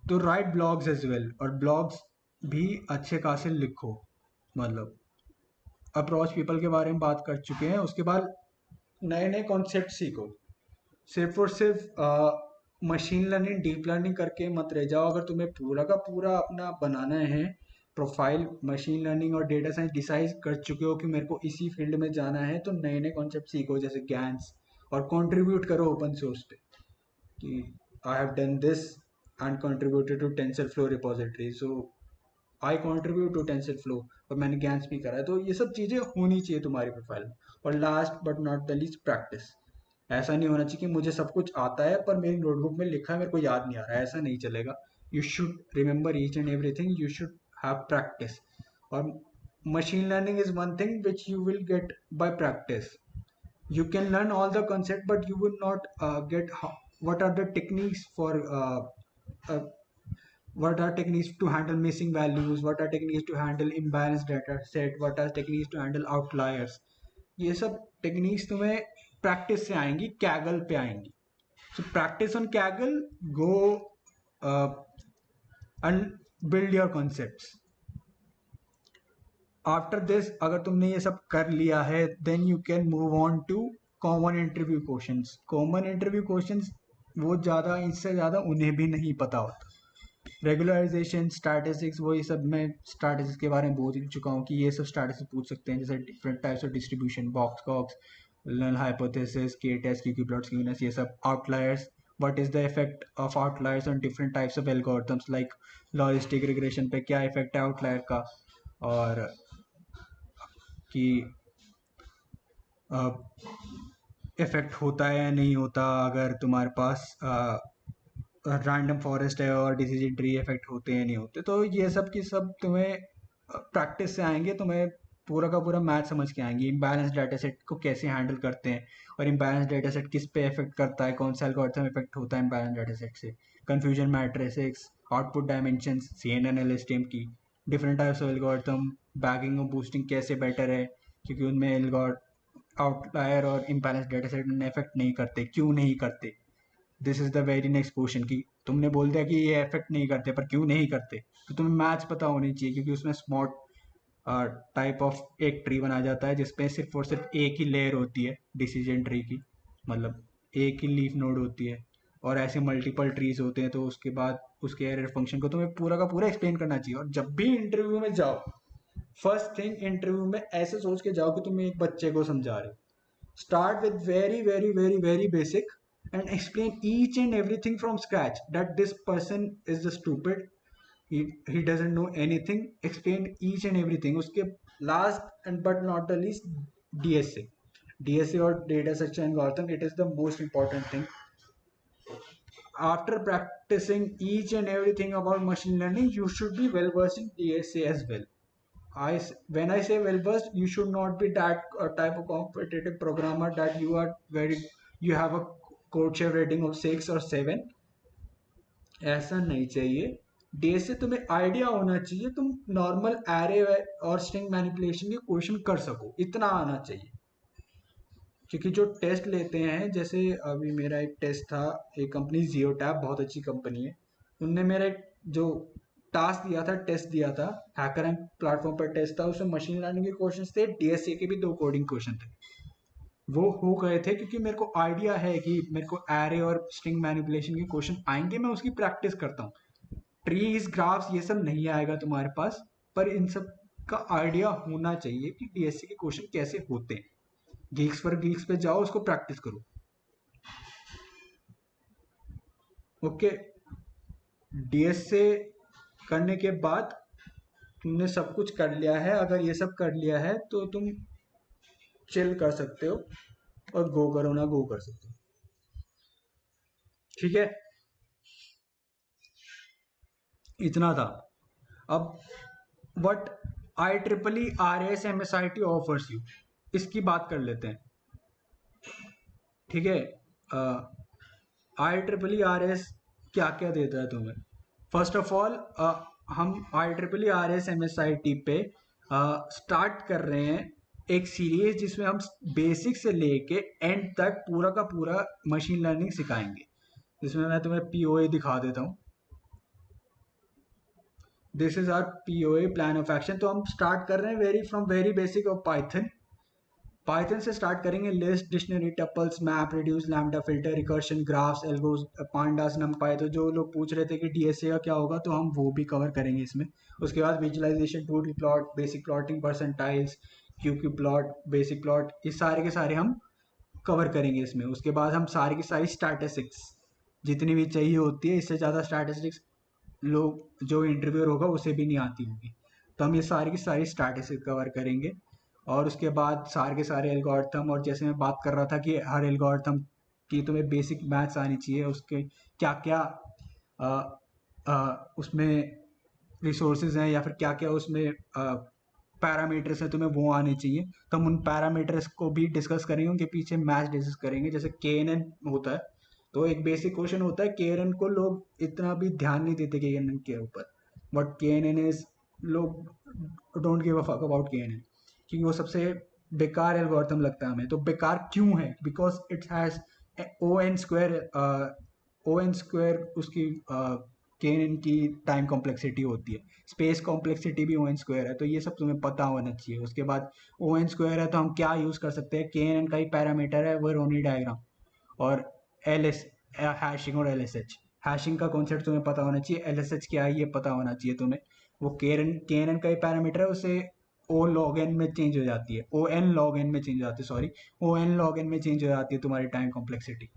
तो राइट ब्लॉग्स एज वेल, और ब्लॉग्स भी अच्छे खासे लिखो। मतलब अप्रोच पीपल के बारे में बात कर चुके हैं, उसके बाद नए नए कॉन्सेप्ट सीखो। सिर्फ और सिर्फ मशीन लर्निंग डीप लर्निंग करके मत रह जाओ। अगर तुम्हें पूरा का पूरा अपना बनाना है प्रोफाइल, मशीन लर्निंग और डेटा साइंस डिसाइड कर चुके हो कि मेरे को इसी फील्ड में जाना है, तो नए नए कॉन्सेप्ट सीखो जैसे गैन्स, और कंट्रीब्यूट करो ओपन सोर्स पे कि I have done this and contributed to TensorFlow repository, so I contribute to TensorFlow, और मैंने गैन्स भी करा है। तो ये सब चीज़ें होनी चाहिए तुम्हारी प्रोफाइल में। और last but not the least, practice. ऐसा नहीं होना चाहिए कि मुझे सब कुछ आता है पर मेरी नोटबुक में लिखा है मेरे को याद नहीं आ रहा है, ऐसा नहीं चलेगा। You should remember each and everything, you should have practice. और machine learning is one thing which you will get by practice. You can learn all the concept, but you will not get what are the techniques for uh, what are techniques to handle missing values, what are techniques to handle imbalanced data set, what are techniques to handle outliers। ये सब techniques तुम्हें practice से आएंगी, Kaggle पे आएंगी। So practice on Kaggle, go and build your concepts. After this, अगर तुमने ये सब कर लिया है, then you can move on to common interview questions. Common interview questions वो ज़्यादा, इससे ज़्यादा उन्हें भी नहीं पता होता। रेगुलराइजेशन, स्टैटिस्टिक्स, वो ये सब मैं स्टैटिस्टिक्स के बारे में बोल ही चुका हूँ कि ये सब स्टैटिस्टिक्स पूछ सकते हैं, जैसे different types of distribution, Box Cox, null hypothesis, के टेस्ट, क्यूकी प्लॉट, स्क्यूनेस, ये सब। Outliers, what is the effect of outliers on different types of algorithms, like logistic regression पे क्या इफेक्ट है आउटलायर का, और कि इफेक्ट होता है या नहीं होता अगर तुम्हारे पास रैंडम फॉरेस्ट है और डिसीजन ट्री इफेक्ट होते हैं नहीं होते। तो ये सब की सब तुम्हें प्रैक्टिस से आएंगे, तुम्हें पूरा का पूरा मैथ समझ के आएंगे। इम्बैलेंस डाटा सेट को कैसे हैंडल करते हैं, और इम्बैलेंस डाटा सेट किस पे इफेक्ट करता है, कौन सा एल्गोरिथम इफेक्ट होता है इम्बैलेंस डाटा सेट से, confusion matrices, output dimensions, CNN LSTM की, different types of algorithm, bagging और बूस्टिंग कैसे बेटर है, क्योंकि उनमें आउटलायर और इम्बैलेंस डाटा सेट में इफेक्ट नहीं करते, क्यों नहीं करते। This is the very next question कि तुमने बोल दिया कि ये इफेक्ट नहीं करते, पर क्यों नहीं करते। तो तुम्हें मैथ्स पता होनी चाहिए, क्योंकि उसमें स्मॉट टाइप ऑफ एक ट्री बनाया जाता है जिसपे सिर्फ और सिर्फ एक ही लेयर होती है डिसीजन ट्री की, मतलब एक ही लीफ नोड होती है, और ऐसे मल्टीपल ट्रीज होते हैं। तो उसके बाद उसके एरर फंक्शन को तुम्हें पूरा का पूरा एक्सप्लेन करना चाहिए। और जब भी इंटरव्यू में जाओ, फर्स्ट थिंग इंटरव्यू में ऐसे सोच के जाओ कि तुम एक बच्चे को समझा रहे हो। Start with very, very, very, very basic and explain each and everything from scratch. That this person is just stupid. He doesn't know anything. Explain each and everything. उसके last and but not the least, DSA. DSA or data structure algorithm. It is the most important thing. After practicing each and everything about machine learning, you should be well versed in DSA as well. When I say well versed, you should not be that type of competitive programmer that you have a code share rating of 6 or 7. ऐसा नहीं चाहिए। DSA तुम्हें idea होना चाहिए, तुम normal array और string manipulation के question कर सको, इतना आना चाहिए। क्योंकि जो टेस्ट लेते हैं, जैसे अभी मेरा एक टेस्ट था, एक कंपनी जियोटैप, बहुत अच्छी कंपनी है, उनने मेरा एक जो टास्क दिया था, टेस्ट दिया था, हैकर रैंक प्लेटफॉर्म पर टेस्ट था, उसमें मशीन लर्निंग के क्वेश्चंस थे, डीएसए के भी 2 कोडिंग क्वेश्चन थे। वो हो गए थे क्योंकि मेरे को आइडिया है कि मेरे को एरे और स्ट्रिंग मैनिपुलेशन के क्वेश्चन आएंगे, मैं उसकी प्रैक्टिस करता हूँ। ट्रीज, ग्राफ्स, ये सब नहीं आएगा तुम्हारे पास, पर इन सब का आइडिया होना चाहिए कि डीएसए के क्वेश्चन कैसे होते हैं। गीक्स फॉर गीक्स पे जाओ, उसको प्रैक्टिस करो। ओके, डीएसए करने के बाद तुमने सब कुछ कर लिया है। अगर ये सब कर लिया है तो तुम चिल कर सकते हो, और गो करो ना गो कर सकते हो। ठीक है, इतना था। अब what IEEE RAS MSIT offers you, इसकी बात कर लेते हैं। ठीक है, IEEE RAS क्या क्या देता है तुम्हें। फर्स्ट ऑफ ऑल, हम IEEE RS-MSIT पे स्टार्ट कर रहे हैं एक सीरीज जिसमें हम बेसिक से लेके एंड तक पूरा का पूरा मशीन लर्निंग सिखाएंगे, जिसमें मैं तुम्हें POA दिखा देता हूँ। This is our POA plan of action. तो हम स्टार्ट कर रहे हैं from very basic of Python से स्टार्ट करेंगे। List, dictionary, tuples, map, reduce, lambda, filter, recursion, graphs, algos, pandas, NumPy. तो जो लोग पूछ रहे थे कि DSA का क्या होगा, तो हम वो भी कवर करेंगे इसमें। उसके बाद visualization, 2D plot, basic plotting, percentiles, Q plot, basic plot, ये सारे के सारे हम कवर करेंगे इसमें। उसके बाद हम सारी की सारी स्टैटिस्टिक्स जितनी भी चाहिए होती है, इससे ज़्यादा स्टैटिस्टिक्स लोग जो इंटरव्यूअर होगा उसे भी नहीं आती होगी, तो हम ये सारी की सारी स्टैटिस्टिक्स कवर करेंगे। और उसके बाद सारे के सारे एल्गोरिथम, और जैसे मैं बात कर रहा था कि हर एल्गोरिथम की तुम्हें बेसिक मैथ्स आनी चाहिए, उसके क्या क्या उसमें रिसोर्सेज हैं या फिर क्या क्या उसमें पैरामीटर्स हैं, तुम्हें वो आने चाहिए। तो हम उन पैरामीटर्स को भी डिस्कस करेंगे, उनके पीछे मैथ्स डिस्कस करेंगे। जैसे KNN होता है, तो एक बेसिक क्वेश्चन होता है, KNN को लोग इतना भी ध्यान नहीं देते KNN के ऊपर, बट KNN इज, लोग don't give a fuck about KNN, क्योंकि वो सबसे बेकार एल्गोरिथम लगता है हमें। तो बेकार क्यों है? Because it has O N square उसकी KNN की टाइम कॉम्प्लेक्सिटी होती है, स्पेस कॉम्प्लेक्सिटी भी O(n)² है, तो ये सब तुम्हें पता होना चाहिए। उसके बाद O(n)² है, तो हम क्या यूज़ कर सकते हैं? KNN का ही पैरामीटर है वोरोनी डायग्राम, और LS हैशिंग और LSH। हैशिंग का कॉन्सेप्ट तुम्हें पता होना चाहिए, LSH क्या है ये पता होना चाहिए तुम्हें। वो KNN का ही पैरामीटर है, उसे O log n में चेंज हो जाती है, ON log n में चेंज हो जाती है, सॉरी, ON log n में चेंज हो जाती है तुम्हारी टाइम कॉम्प्लेक्सिटी।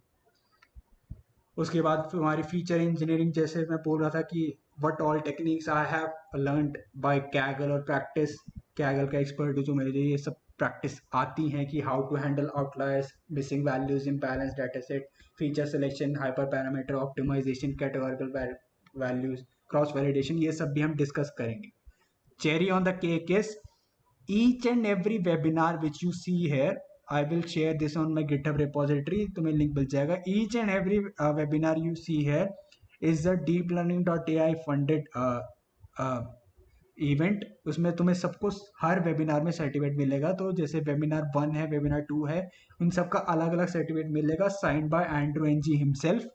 उसके बाद हमारी फीचर इंजीनियरिंग, जैसे मैं बोल रहा था कि what all techniques I have learned by Kaggle और प्रैक्टिस। कैगल का एक्सपर्ट जो मेरे लिए ये सब प्रैक्टिस आती हैं कि how to handle outliers, missing values imbalance data set, feature selection, hyper parameter optimization, categorical values, cross validation, ये सब भी हम डिस्कस करेंगे। Cherry on the cake is each and every webinar which you see here, I will share this on my GitHub repository, तुम्हें link मिल जाएगा। Each and every webinar you see here is the deeplearning.ai funded event. उसमें तुम्हें सबको हर webinar में certificate मिलेगा। तो जैसे webinar 1 है, वेबिनार 2 है, उन सबका अलग अलग सर्टिफिकेट मिलेगा, signed by Andrew NG himself.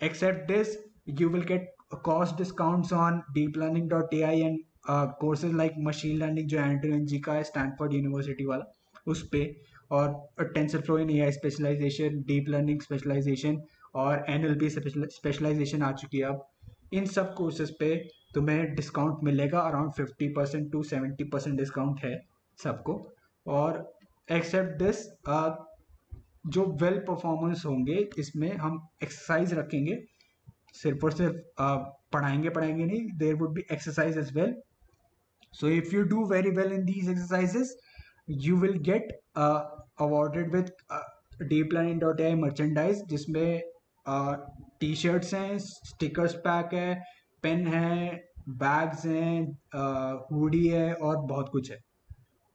Except this, you will get cost discounts on deeplearning.ai and courses like machine learning जो एंड्रू NG का है, स्टैनफोर्ड यूनिवर्सिटी वाला, उस पे, और TensorFlow in AI specialization, deep learning specialization, और NLP specialization आ चुकी है अब। इन सब कोर्सेज पे तुम्हें डिस्काउंट मिलेगा, अराउंड 50% to 70% डिस्काउंट है सबको। और एक्सेप्ट दिस, जो वेल परफॉर्मेंस होंगे इसमें हम एक्सरसाइज रखेंगे, सिर्फ और सिर्फ पढ़ाएंगे नहीं, there would be exercise as well. So if you do very well in these exercises, you will get awarded with deeplearning.ai merchandise, जिसमें T-shirts हैं, स्टिकर्स पैक है, पेन है, बैग्स हैं, हुडी है, और बहुत कुछ है।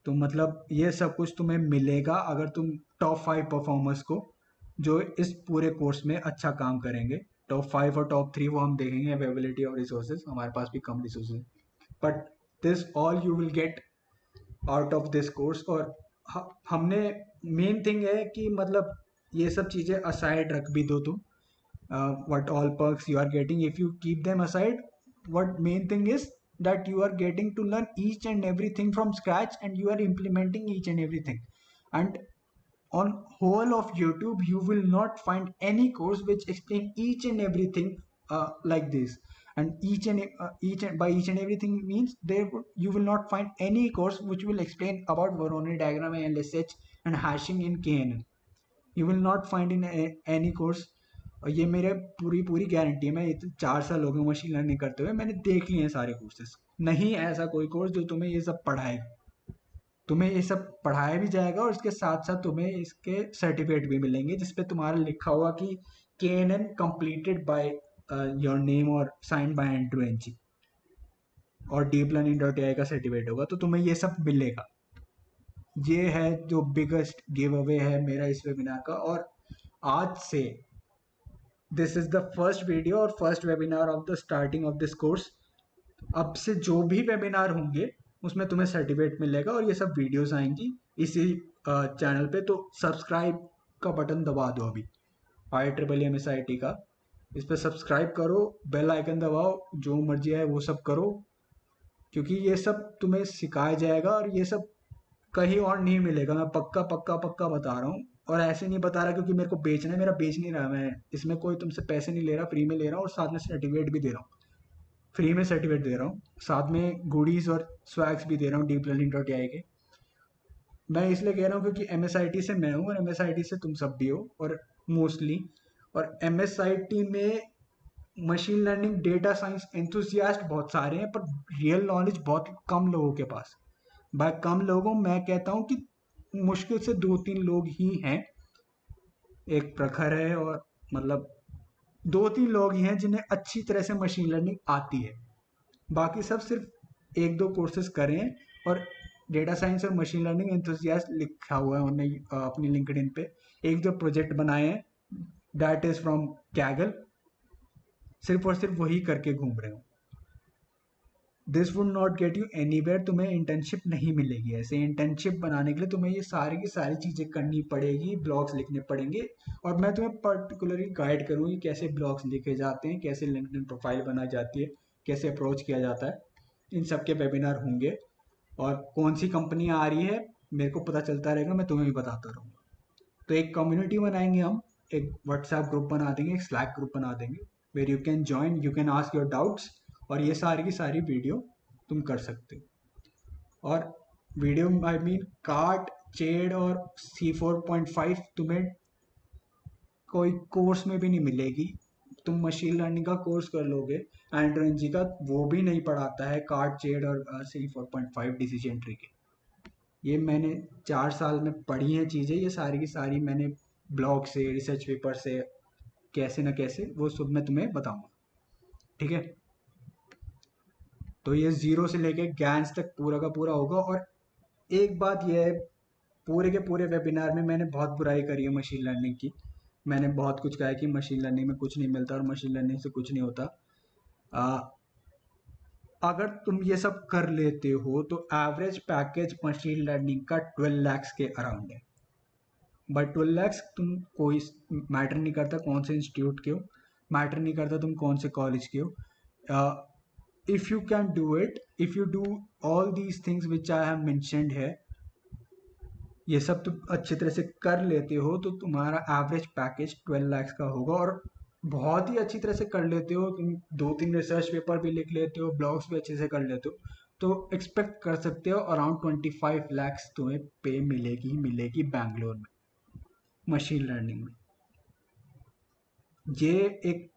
तो मतलब ये सब कुछ तुम्हें मिलेगा अगर तुम टॉप 5 परफॉर्मर्स को, जो इस पूरे कोर्स में अच्छा काम करेंगे। टॉप 5 और टॉप 3 वो हम देखेंगे, अवेलेबिलिटी ऑफ रिसोर्सेज, हमारे पास भी कम resources, but this all you will get out of this course. और हमने मेन थिंग है कि मतलब ये सब चीज़ें असाइड रख भी दो तुम, what all perks you are getting, if you keep them aside, what main thing is that you are getting to learn each and everything from scratch, and you are implementing each and everything. And on whole of YouTube you will not find any course which explain each and everything like this. And each and by each and everything means you will not find any course which will explain about Voronoi diagram and LSH and hashing in KNN. You will not find in any course। और ये मेरे पूरी guarantee है, मैं 4 साल हो गए machine learning करते हुए, मैंने देख लिए हैं सारे कोर्सेज। नहीं है ऐसा कोई कोर्स जो तुम्हें ये सब पढ़ाएगा। तुम्हें ये सब पढ़ाया भी जाएगा और इसके साथ साथ तुम्हें इसके सर्टिफिकेट भी मिलेंगे, जिसपे तुम्हारा लिखा होगा कि KNN completed by your name और साइंड बाय एंड्रू NG, और deeplearning.ai का सर्टिफिकेट होगा, तो तुम्हें ये सब मिलेगा। ये है जो बिगेस्ट गिव अवे है मेरा इस वेबिनार का। और आज से this is the first video और first webinar of the starting of this course. अब से जो भी वेबिनार होंगे उसमें तुम्हें सर्टिफिकेट मिलेगा और ये सब वीडियोस आएंगी इसी चैनल पे। तो सब्सक्राइब का बटन दबा दो अभी, IEEE का, इस पर सब्सक्राइब करो, बेल आइकन दबाओ, जो मर्जी है वो सब करो, क्योंकि ये सब तुम्हें सिखाया जाएगा और ये सब कहीं और नहीं मिलेगा। मैं पक्का पक्का पक्का बता रहा हूँ। और ऐसे नहीं बता रहा क्योंकि मेरे को बेचना है, मेरा बेच नहीं रहा, मैं इसमें कोई तुमसे पैसे नहीं ले रहा, फ्री में ले रहा हूँ और साथ में सर्टिफिकेट भी दे रहा हूँ। फ्री में सर्टिफिकेट दे रहा हूँ, साथ में गुडीज और स्वैग्स भी दे रहा हूँ deeplearning.ai के। मैं इसलिए कह रहा हूँ क्योंकि MSIT से मैं हूँ और MSIT से तुम सब भी हो और मोस्टली। और MSIT में machine learning data science enthusiast बहुत सारे हैं, पर रियल नॉलेज बहुत कम लोगों के पास। बाय कम लोगों मैं कहता हूँ कि मुश्किल से 2-3 लोग ही हैं। एक प्रखर है और मतलब 2-3 लोग ही हैं जिन्हें अच्छी तरह से मशीन लर्निंग आती है। बाकी सब सिर्फ 1-2 कोर्सेज करे हैं और डेटा साइंस और मशीन लर्निंग एंथुसियास्ट लिखा हुआ है उन्होंने अपनी लिंक्डइन पे। एक जो प्रोजेक्ट बनाए हैं दैट इज फ्रॉम कैगल, सिर्फ और सिर्फ वही करके घूम रहे हो। This would not get you anywhere, तुम्हें इंटर्नशिप नहीं मिलेगी। ऐसे इंटर्नशिप बनाने के लिए तुम्हें ये सारी की सारी चीज़ें करनी पड़ेगी, ब्लॉग्स लिखने पड़ेंगे। और मैं तुम्हें पर्टिकुलरली गाइड करूँगी कैसे ब्लॉग्स लिखे जाते हैं, कैसे लिंक्डइन प्रोफाइल बनाई जाती है, कैसे अप्रोच किया जाता है। इन सब के वेबिनार होंगे और कौन सी कंपनी आ रही है मेरे को पता चलता रहेगा, मैं तुम्हें भी बताता रहूँगा। तो एक कम्युनिटी बनाएंगे हम, एक व्हाट्सएप ग्रुप बना देंगे, एक स्लैक ग्रुप बना देंगे, where you can join, you can ask your doubts और ये सारी की सारी वीडियो तुम कर सकते हो। और वीडियो आई मीन कार्ट चेड और C4.5 तुम्हें कोई कोर्स में भी नहीं मिलेगी। तुम मशीन लर्निंग का कोर्स कर लोगे, एंड्रो जी का, वो भी नहीं पढ़ाता है कार्ट चेड और C4.5 डिसीजन ट्री के। ये मैंने 4 साल में पढ़ी हैं चीज़ें, ये सारी की सारी मैंने ब्लॉग से, रिसर्च पेपर से, कैसे ना कैसे वो सब मैं तुम्हें बताऊंगा। ठीक है, तो ये जीरो से लेके गैंस तक पूरा का पूरा होगा। और एक बात यह है, पूरे के पूरे वेबिनार में मैंने बहुत बुराई करी है मशीन लर्निंग की। मैंने बहुत कुछ कहा है कि मशीन लर्निंग में कुछ नहीं मिलता और मशीन लर्निंग से कुछ नहीं होता। आ, अगर तुम ये सब कर लेते हो तो एवरेज पैकेज मशीन लर्निंग का 12 लाख के अराउंड है। बट 12 लैक्स तुम कोई मैटर नहीं करता कौन से इंस्टीट्यूट के हो, मैटर नहीं करता तुम कौन से कॉलेज के हो। If you can do it, if you do all these things which I have mentioned है, ये सब तुम अच्छी तरह से कर लेते हो तो तुम्हारा एवरेज पैकेज 12 लाख का होगा। और बहुत ही अच्छी तरह से कर लेते हो तुम, 2-3 रिसर्च पेपर भी लिख लेते हो, ब्लॉग्स भी अच्छे से कर लेते हो, तो एक्सपेक्ट कर सकते हो अराउंड 25 लैक्स तुम्हें पे मिलेगी ही मिलेगी बैंगलोर में मशीन लर्निंग में। ये एक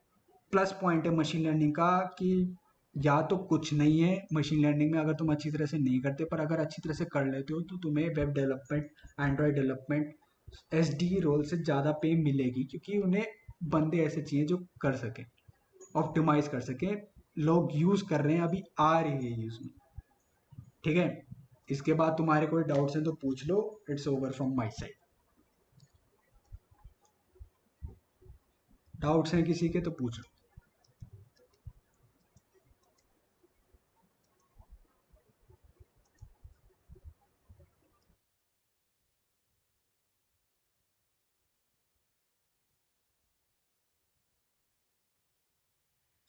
प्लस पॉइंट है मशीन लर्निंग का कि या तो कुछ नहीं है मशीन लर्निंग में अगर तुम अच्छी तरह से नहीं करते, पर अगर अच्छी तरह से कर लेते हो तो तुम्हें web development, Android development, SD role से ज़्यादा पे मिलेगी, क्योंकि उन्हें बंदे ऐसे चाहिए जो कर सकें, ऑप्टिमाइज कर सकें। लोग यूज़ कर रहे हैं, अभी आ रही है यूज़ में। ठीक है, इसके बाद तुम्हारे कोई डाउट्स हैं तो पूछ लो। It's over from my side. Doubts हैं किसी के तो पूछ लो।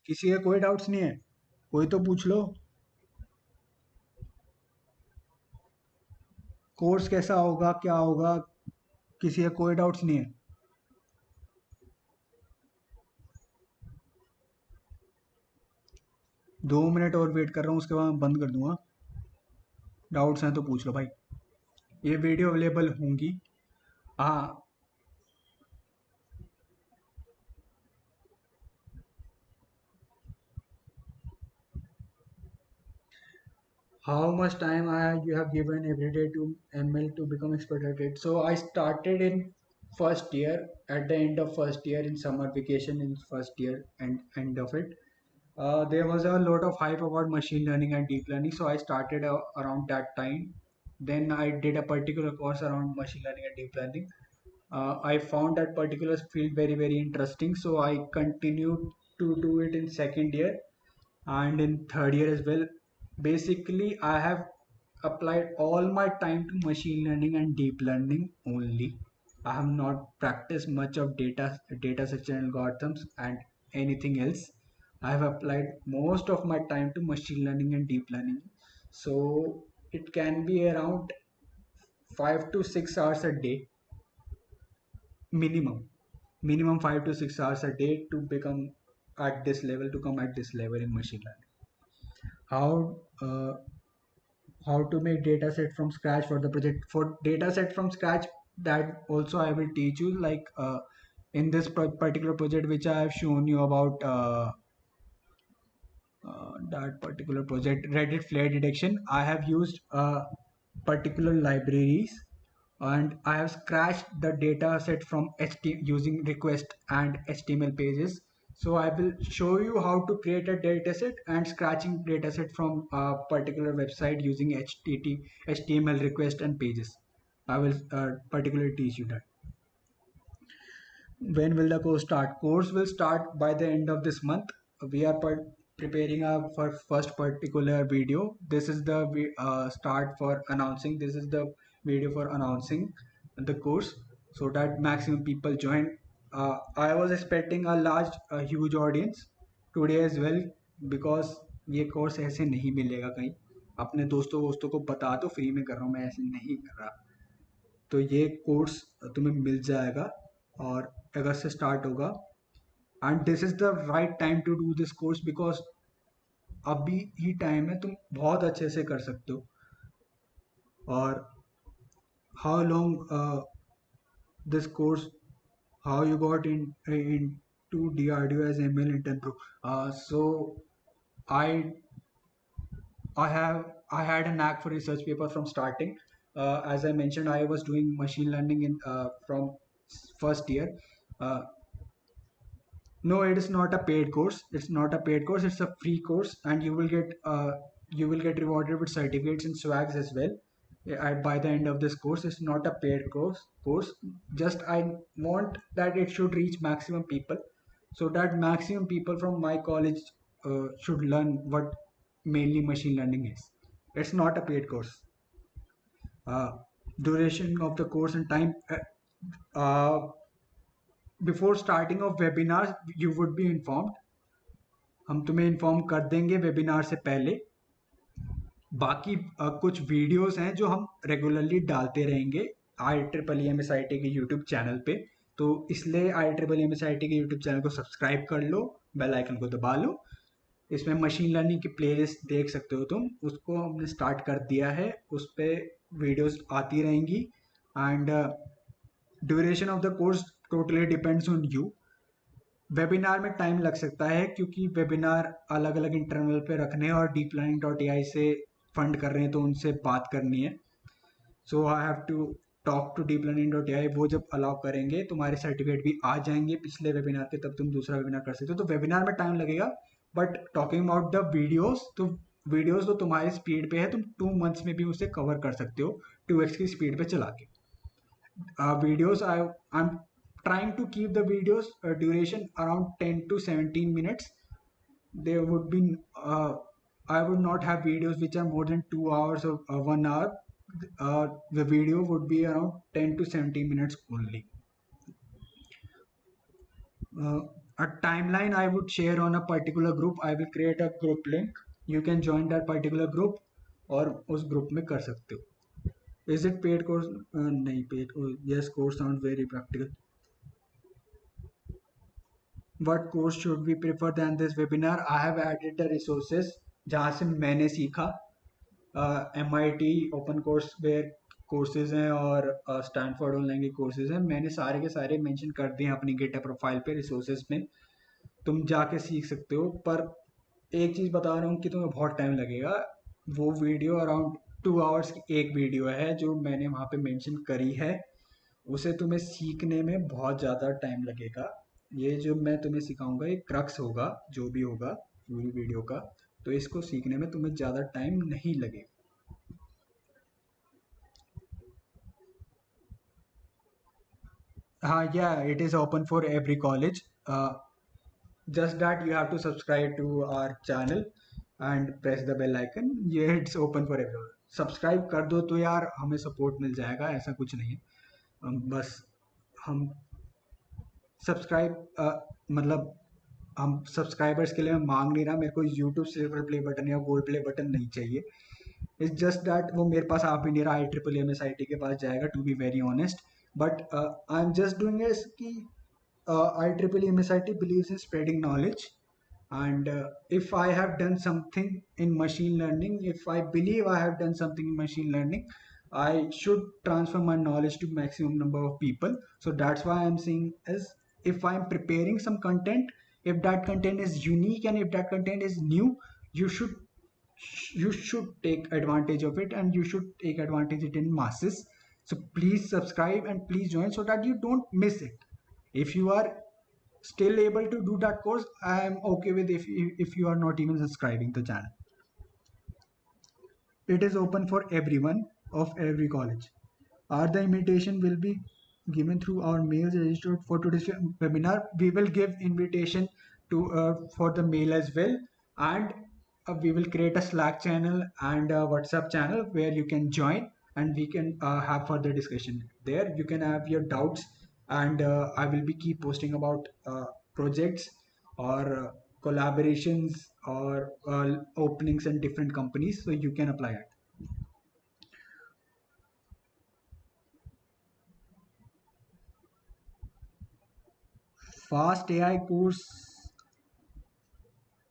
किसी का कोई डाउट्स नहीं है, कोई तो पूछ लो। कोर्स कैसा होगा, क्या होगा, किसी का कोई डाउट्स नहीं है। 2 मिनट और वेट कर रहा हूँ, उसके बाद मैं बंद कर दूंगा। डाउट्स हैं तो पूछ लो भाई, ये वीडियो अवेलेबल होंगी। हाँ, how much time you have given every day to ML to become expert at it? So I started in first year, at the end of first year, in summer vacation in first year and end of it. There was a lot of hype about machine learning and deep learning, so I started around that time. Then I did a particular course around machine learning and deep learning. I found that particular field very interesting, so I continued to do it in second year. and in third year as well. Basically, I have applied all my time to machine learning and deep learning only. I have not practiced much of data structure algorithms and anything else. I have applied most of my time to machine learning and deep learning. So it can be around 5 to 6 hours a day minimum. Minimum 5 to 6 hours a day to become at this level, to come at this level in machine learning. How to make data set from scratch for the project. For data set from scratch, that also I will teach you, like in this particular project which I have shown you about, that particular project, Reddit flare detection, I have used particular libraries, and I have scratched the data set from using request and HTML pages. So I will show you how to create a data set and scratching data set from a particular website using HTML request and pages. I will particularly teach you that. When will the course start? Course will start by the end of this month. We are preparing our first particular video. This is the start for announcing. This is the video for announcing the course, so that maximum people join. I was expecting a huge audience today as well, because ये course ऐसे नहीं मिलेगा कहीं. अपने दोस्तों को बता दो फ्री में कर रहा हूँ, मैं ऐसे नहीं कर रहा. तो ये कोर्स तुम्हें मिल जाएगा, और अगस्त से स्टार्ट होगा. And this is the right time to do this course, because अभी ही टाइम है, तुम बहुत अच्छे से कर सकते हो. और how long this course, how you got into DRDO as ML intern pro. So I I had a knack for research paper from starting. As I mentioned, I was doing machine learning in from first year. Uh, no, it is not a paid course. It's not a paid course. It's a free course, and you will get rewarded with certificates and swags as well. By the end of this course, it's not a paid course. Just I want that it should reach maximum people, so that maximum people from my college should learn what mainly machine learning is. It's not a paid course. uh, Duration of the course and time, before starting of webinars you would be informed. हम तुम्हें inform कर देंगे webinar से पहले. बाकी कुछ videos हैं जो हम रेगुलरली डालते रहेंगे IEEE-MSIT के यूट्यूब चैनल पे. तो इसलिए IEEE-MSIT के यूट्यूब चैनल को सब्सक्राइब कर लो, बेल आइकन को दबा लो. इसमें मशीन लर्निंग की प्लेलिस्ट देख सकते हो तुम, उसको हमने स्टार्ट कर दिया है, उस पर वीडियोस आती रहेंगी. And duration of the course totally depends on you. Webinar में टाइम लग सकता है, क्योंकि वेबिनार अलग अलग इंटरवल पे रखने हैं, और डीप लर्निंग डॉट AI से फंड कर रहे हैं, तो उनसे बात करनी है. So I have to talk to deep learning dot AI. वो जब अलाउ करेंगे तुम्हारे सर्टिफिकेट भी आ जाएंगे पिछले वेबिनार के, तब तुम दूसरा वेबिनार कर सकते हो. तो वेबिनार में टाइम लगेगा, but talking about the videos, तो वीडियोस तो तुम्हारी स्पीड पे है, तुम 2 मंथ्स में भी उसे कवर कर सकते हो 2x की स्पीड पे चला के. Videos, I'm trying to keep the videos duration around 10 to 17 minutes. There would be I would not have videos which are more than 2 hours or 1 hour. The video would be around 10 to 17 minutes only. A timeline I would share on a particular group. I will create a group link. You can join that particular group, और उस group में कर सकते हो. Is it paid course? नहीं paid. Yes, course sounds very practical. What course should we prefer than this webinar? I have added the resources जहाँ से मैंने सीखा. MIT open course ware courses हैं, और स्टैनफोर्ड ऑनलाइन के कोर्सेज हैं. मैंने सारे के सारे मेंशन कर दिए हैं अपनी गिटहब प्रोफाइल पे रिसोर्सेज में. तुम जाके सीख सकते हो. पर एक चीज़ बता रहा हूँ कि तुम्हें बहुत टाइम लगेगा. वो वीडियो अराउंड 2 आवर्स की एक वीडियो है जो मैंने वहाँ पे मेंशन करी है. उसे तुम्हें सीखने में बहुत ज़्यादा टाइम लगेगा. ये जो मैं तुम्हें सिखाऊंगा ये क्रक्स होगा, जो भी होगा पूरी वीडियो का. तो इसको सीखने में तुम्हें ज़्यादा टाइम नहीं लगेगा. हाँ, या it is open for every college. just that you have to subscribe to our channel and press the bell icon. ये it's open for everyone. Subscribe कर दो तो यार हमें सपोर्ट मिल जाएगा, ऐसा कुछ नहीं है। बस हम सब्सक्राइब मतलब हम सब्सक्राइबर्स के लिए मैं मांग नहीं रहा, मेरे को यूट्यूब सिल्वर प्ले बटन या गोल्ड प्ले बटन नहीं चाहिए। इट्स जस्ट दैट वो मेरे पास आ भी नहीं रहा, I triple M S I T के पास जाएगा, to be very honest. But I am just doing is कि I triple M S I T believes in spreading knowledge, and if I have done something in machine learning, if I believe I have done something in machine learning, I should transfer my knowledge to maximum number of people. So that's why I'm saying is, if I'm preparing some content, if that content is unique and if that content is new, you should take advantage of it, and you should take advantage it in masses. So please subscribe and please join so that you don't miss it. If you are still able to do that course, I am okay with if you are not even subscribing the channel. It is open for everyone of every college. The invitation will be given through our mails registered for today's webinar. We will give invitation to for the mail as well, and we will create a Slack channel and a WhatsApp channel where you can join, and we can have further discussion there. You can have your doubts, and I will be keep posting about projects or collaborations or openings in different companies, so you can apply it. Fast AI course,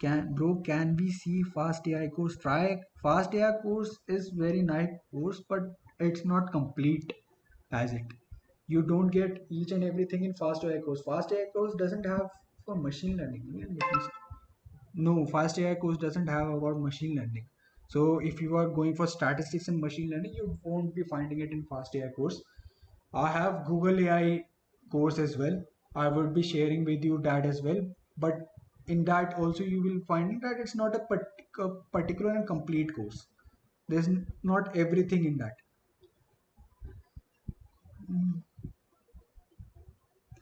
can we see fast AI course? Try fast AI course is very nice course, but it's not complete as it. You don't get each and everything in fast AI course. Fast AI course doesn't have for machine learning. Yeah, no, fast AI course doesn't have about machine learning. So if you are going for statistics and machine learning, you won't be finding it in fast AI course. I have Google AI course as well. I would be sharing with you that as well. But in that also you will find that it's not a particular and complete course. There's not everything in that.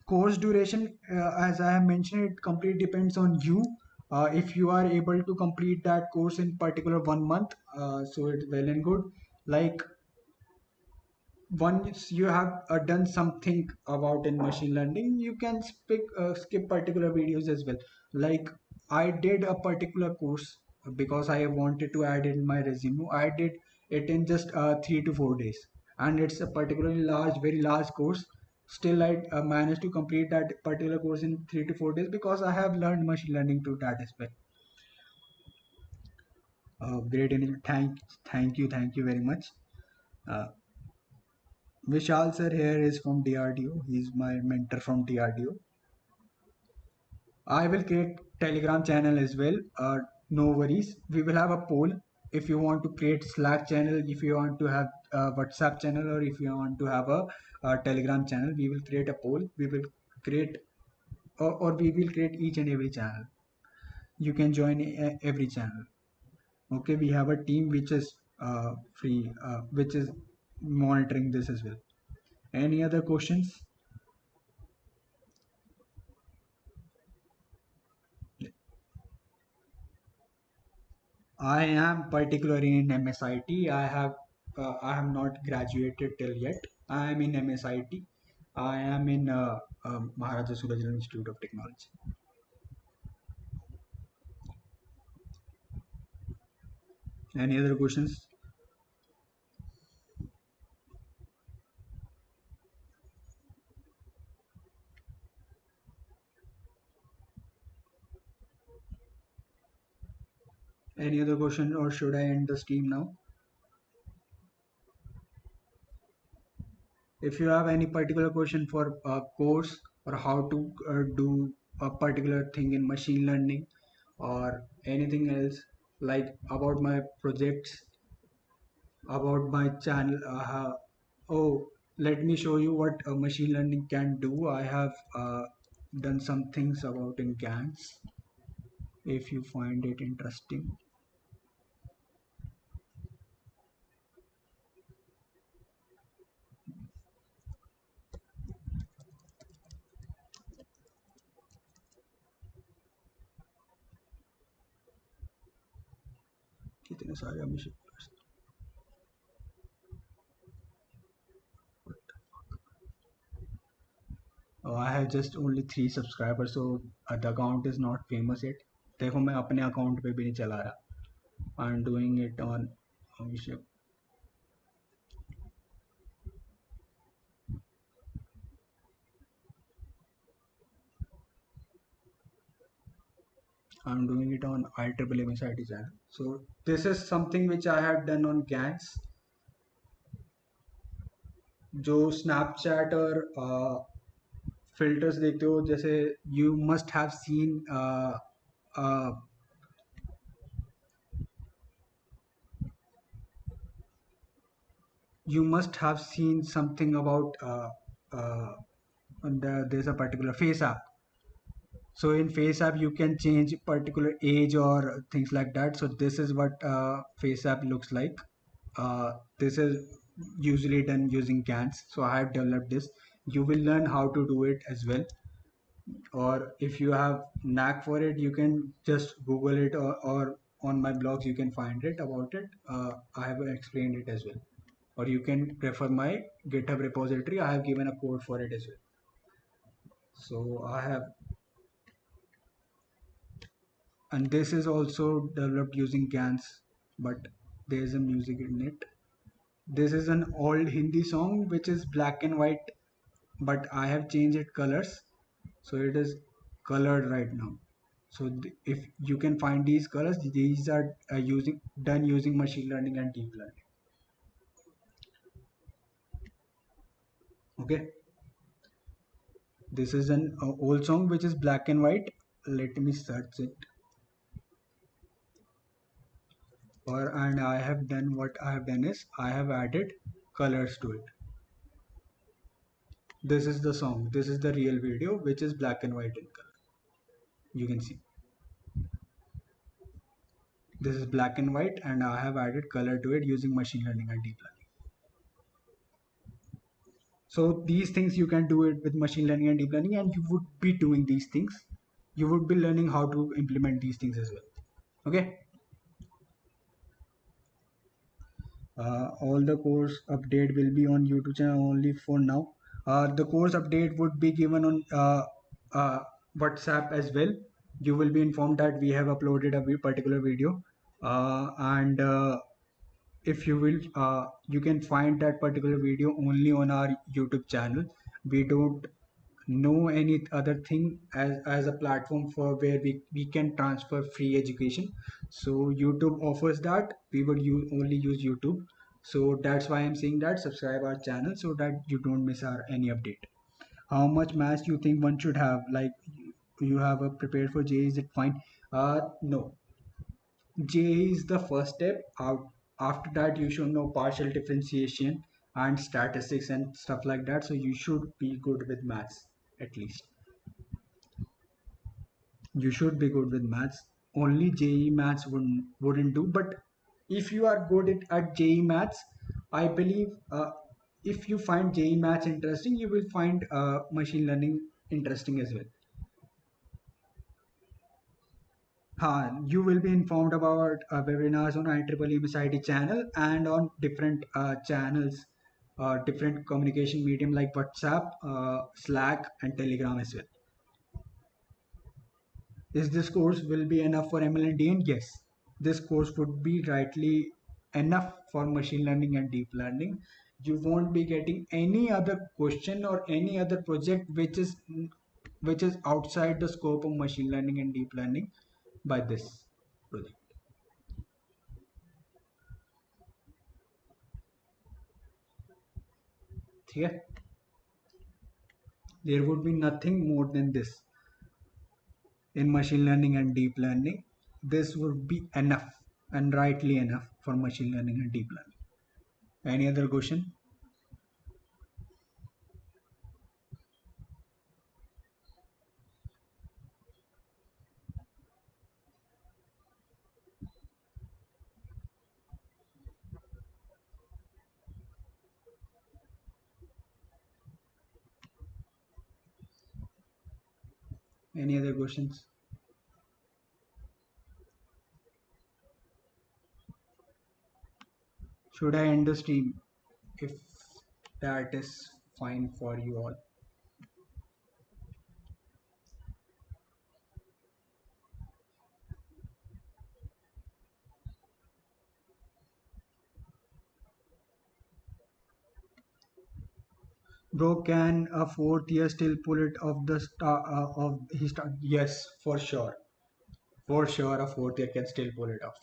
Course duration, as I have mentioned, it completely depends on you. If you are able to complete that course in particular 1 month, so it's well and good. Like once you have done something about in machine learning, you can skip particular videos as well. Like I did a particular course because I wanted to add it in my resume. I did it in just 3 to 4 days, and it's a particularly large, very large course. Still I managed to complete that particular course in 3 to 4 days because I have learned machine learning to that aspect. Great, Anil. Thank you very much. uh, Vishal sir here is from DRDO. He's my mentor from DRDO. I will create Telegram channel as well. No worries. We will have a poll. If you want to create Slack channel, if you want to have a WhatsApp channel, or if you want to have a Telegram channel, we will create a poll. We will create or we will create each and every channel. You can join every channel. Okay, we have a team which is free, which is monitoring this as well. Any other questions? I am particularly in MSIT. I have not graduated till yet. I am in MSIT. I am in Maharaja Surajala Institute of Technology. Any other questions? Any other question, or should I end the stream now? If you have any particular question for a course, or how to do a particular thing in machine learning, or anything else, like about my projects, about my channel, oh, let me show you what machine learning can do. I have done some things about in GANs, if you find it interesting. कितने सारे Abhishek? I have just only 3 subscribers, so the account is not famous it. देखो मैं अपने account पे भी नहीं चला रहा। I am doing it on Abhishek. I'm doing it on IEEE MSIT channel. So this is something which I have done on GANs। जो Snapchat और फिल्टर्स देखते हो, जैसे you must have seen you must have seen something about there's a particular face app. So in face app you can change particular age or things like that. So this is what face app looks like. This is usually done using GANs. So I have developed this. You will learn how to do it as well. Or if you have knack for it, you can just Google it, or on my blogs you can find it about it. I have explained it as well. Or you can refer my GitHub repository. I have given a code for it as well. So I have, and this is also developed using GANs, but there is a music in it. This is an old Hindi song which is black and white, but I have changed it colors, so it is colored right now. So if you can find these colors, these are using done using machine learning and deep learning. Okay, this is an old song which is black and white. Let me search it. Or and I have done, what I have done is I have added colors to it. This is the song. This is the real video, which is black and white in color. You can see this is black and white, and I have added color to it using machine learning and deep learning. So these things you can do it with machine learning and deep learning, and you would be doing these things. You would be learning how to implement these things as well. Okay. All the course update will be on YouTube channel only for now. The course update would be given on WhatsApp as well. You will be informed that we have uploaded a particular video, and if you will, you can find that particular video only on our YouTube channel. We don't know any other thing as a platform for where we can transfer free education. So YouTube offers that. We would only use YouTube. So that's why I'm saying that subscribe our channel so that you don't miss our any update. How much maths you think one should have? Like you have a prepared for J, is it fine? No, J is the first step out. After that, you should know partial differentiation and statistics and stuff like that. So you should be good with maths at least. You should be good with maths. Only JE maths wouldn't do. But if you are good at JE maths, I believe if you find JE maths interesting, you will find machine learning interesting as well. You will be informed about webinars on IEEE MSIT channel and on different channels, different communication medium like WhatsApp, Slack, and Telegram as well. Is this course will be enough for ML and DN? Yes, this course would be rightly enough for machine learning and deep learning. You won't be getting any other question or any other project which is outside the scope of machine learning and deep learning by this project. Okay? There would be nothing more than this in machine learning and deep learning. This would be enough and rightly enough for machine learning and deep learning. Any other question? Any other questions? Should I end the stream if that is fine for you all? Bro, can a fourth year still pull it off the start of his start? Yes, for sure. For sure, a fourth year can still pull it off.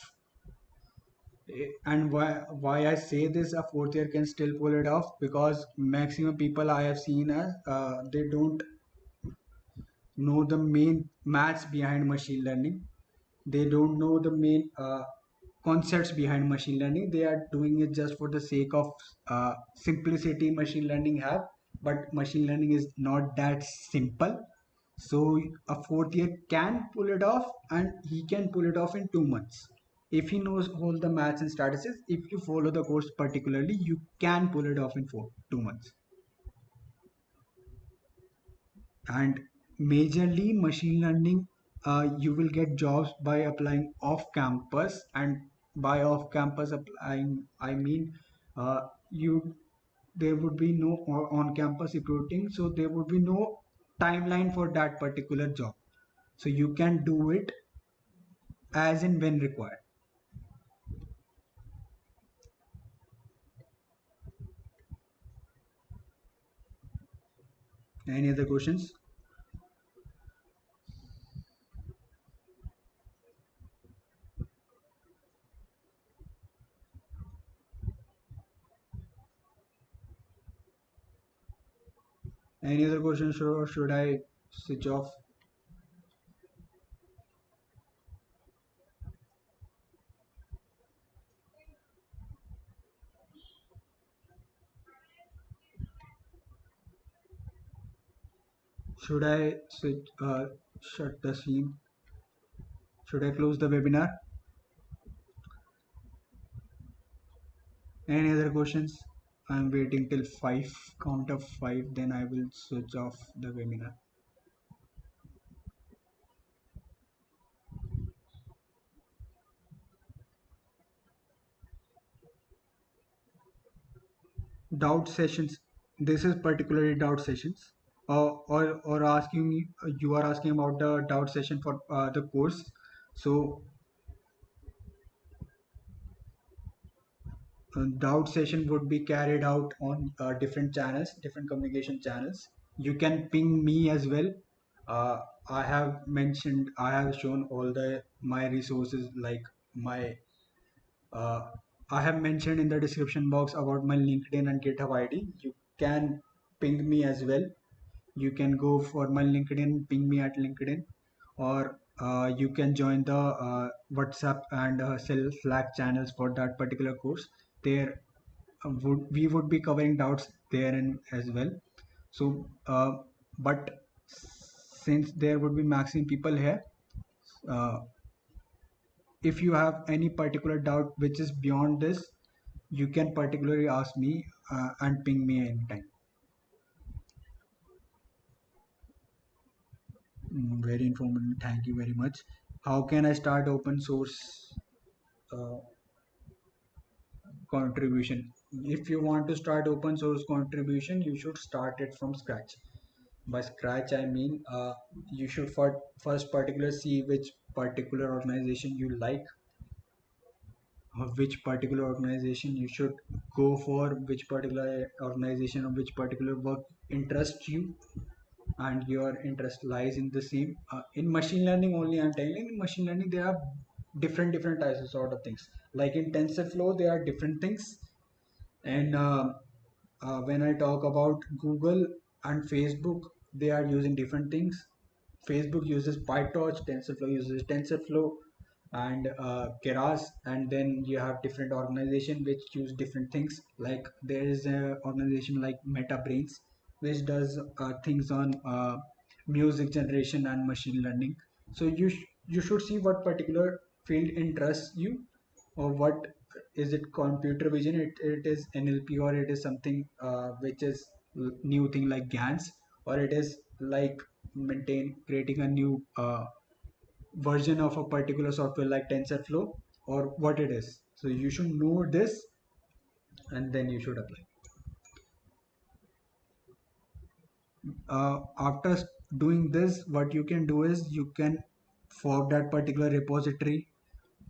And why I say this, a fourth year can still pull it off, because maximum people I have seen as they don't know the main maths behind machine learning. They don't know the main concepts behind machine learning. They are doing it just for the sake of simplicity machine learning have, but machine learning is not that simple. So a fourth year can pull it off, and he can pull it off in 2 months if he knows all the maths and statistics. If you follow the course particularly, you can pull it off in 2 months. And majorly machine learning, you will get jobs by applying off campus. And by off campus applying, I mean, you there would be no on campus recruiting, so there would be no timeline for that particular job, so you can do it as and when required. Any other questions? Any other questions, or should I switch off? Should I switch shut the stream? Should I close the webinar? Any other questions? I'm waiting till 5, count of 5, then I will switch off the webinar. Doubt sessions. This is particularly doubt sessions. Or asking, you are asking about the doubt session for the course. So doubt session would be carried out on different channels, different communication channels. You can ping me as well. uh, I have shown all the my resources, like my uh, I have mentioned in the description box about my LinkedIn and GitHub ID. You can ping me as well. You can go for my LinkedIn, ping me at LinkedIn, or you can join the WhatsApp and Slack channels for that particular course. There we would be covering doubts there and as well. So but since there would be maximum people here, uh, if you have any particular doubt which is beyond this, you can particularly ask me and ping me anytime. Very informative, thank you very much. How can I start open source uh, contribution? If you want to start open source contribution, you should start it from scratch. By scratch I mean, you should first particular see which particular organization you like, which particular organization you should go for, which particular organization or which particular work interests you, and your interest lies in the same. In machine learning only I'm telling, in machine learning there are different types of sort of things. Like in TensorFlow there are different things. And when I talk about Google and Facebook, they are using different things. Facebook uses PyTorch, TensorFlow uses TensorFlow and Keras. And then you have different organization which use different things. Like there is a organization like MetaBrains, which does things on music generation and machine learning. So you should see what particular field interests you, or what is it, computer vision, it is NLP, or it is something which is new thing like GANs, or it is like maintain creating a new version of a particular software like TensorFlow, or what it is. So you should know this, and then you should apply. After doing this, what you can do is you can, for that particular repository,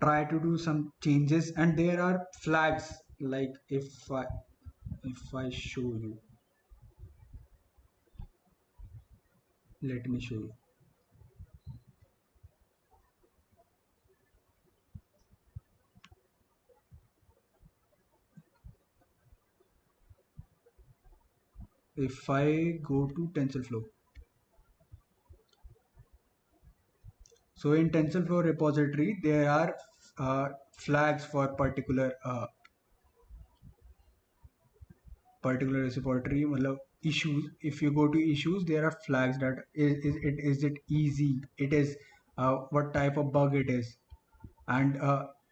try to do some changes, and there are flags. Like if I show you, let me show you. If I go to TensorFlow, so in TensorFlow repository there are flags for particular repository, मतलब issues. If you go to issues, there are flags that is it easy, it is what type of bug it is, and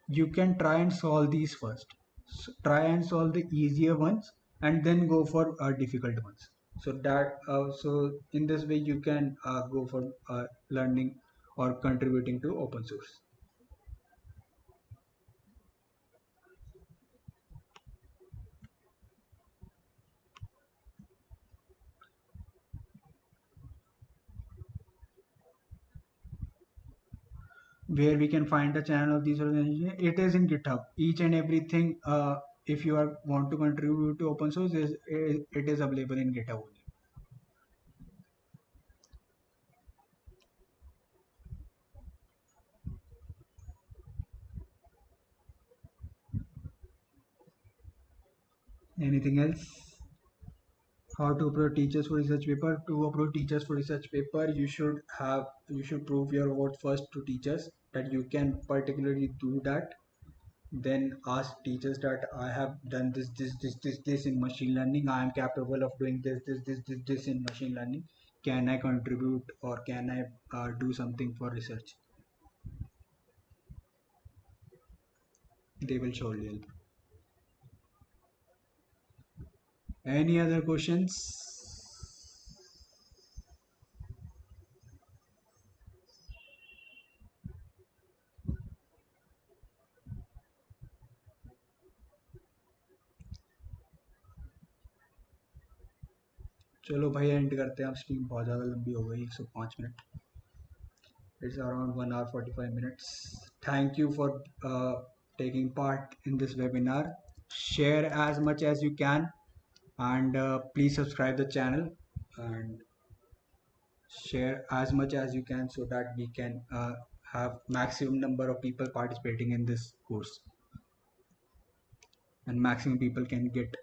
you can try and solve these first. So try and solve the easier ones and then go for difficult ones, so that so in this way you can go for learning or contributing to open source. Where we can find the channel of these organizations, it is in GitHub. Each and everything, if you are want to contribute to open source, it is available in GitHub only. Anything else? How to approach teachers for research paper? To approach teachers for research paper, you should prove your worth first to teachers that you can particularly do that. Then ask teachers that I have done this in machine learning, I am capable of doing this in machine learning, can I contribute or can I do something for research? They will surely help. Any other questions? चलो भाई and करते हैं, अब stream बहुत ज़्यादा लंबी हो गई, 105 minute. It's around 1 hour 45 minutes. Thank you for taking part in this webinar. Share as much as you can, and please subscribe the channel and share as much as you can so that we can have maximum number of people participating in this course and maximum people can get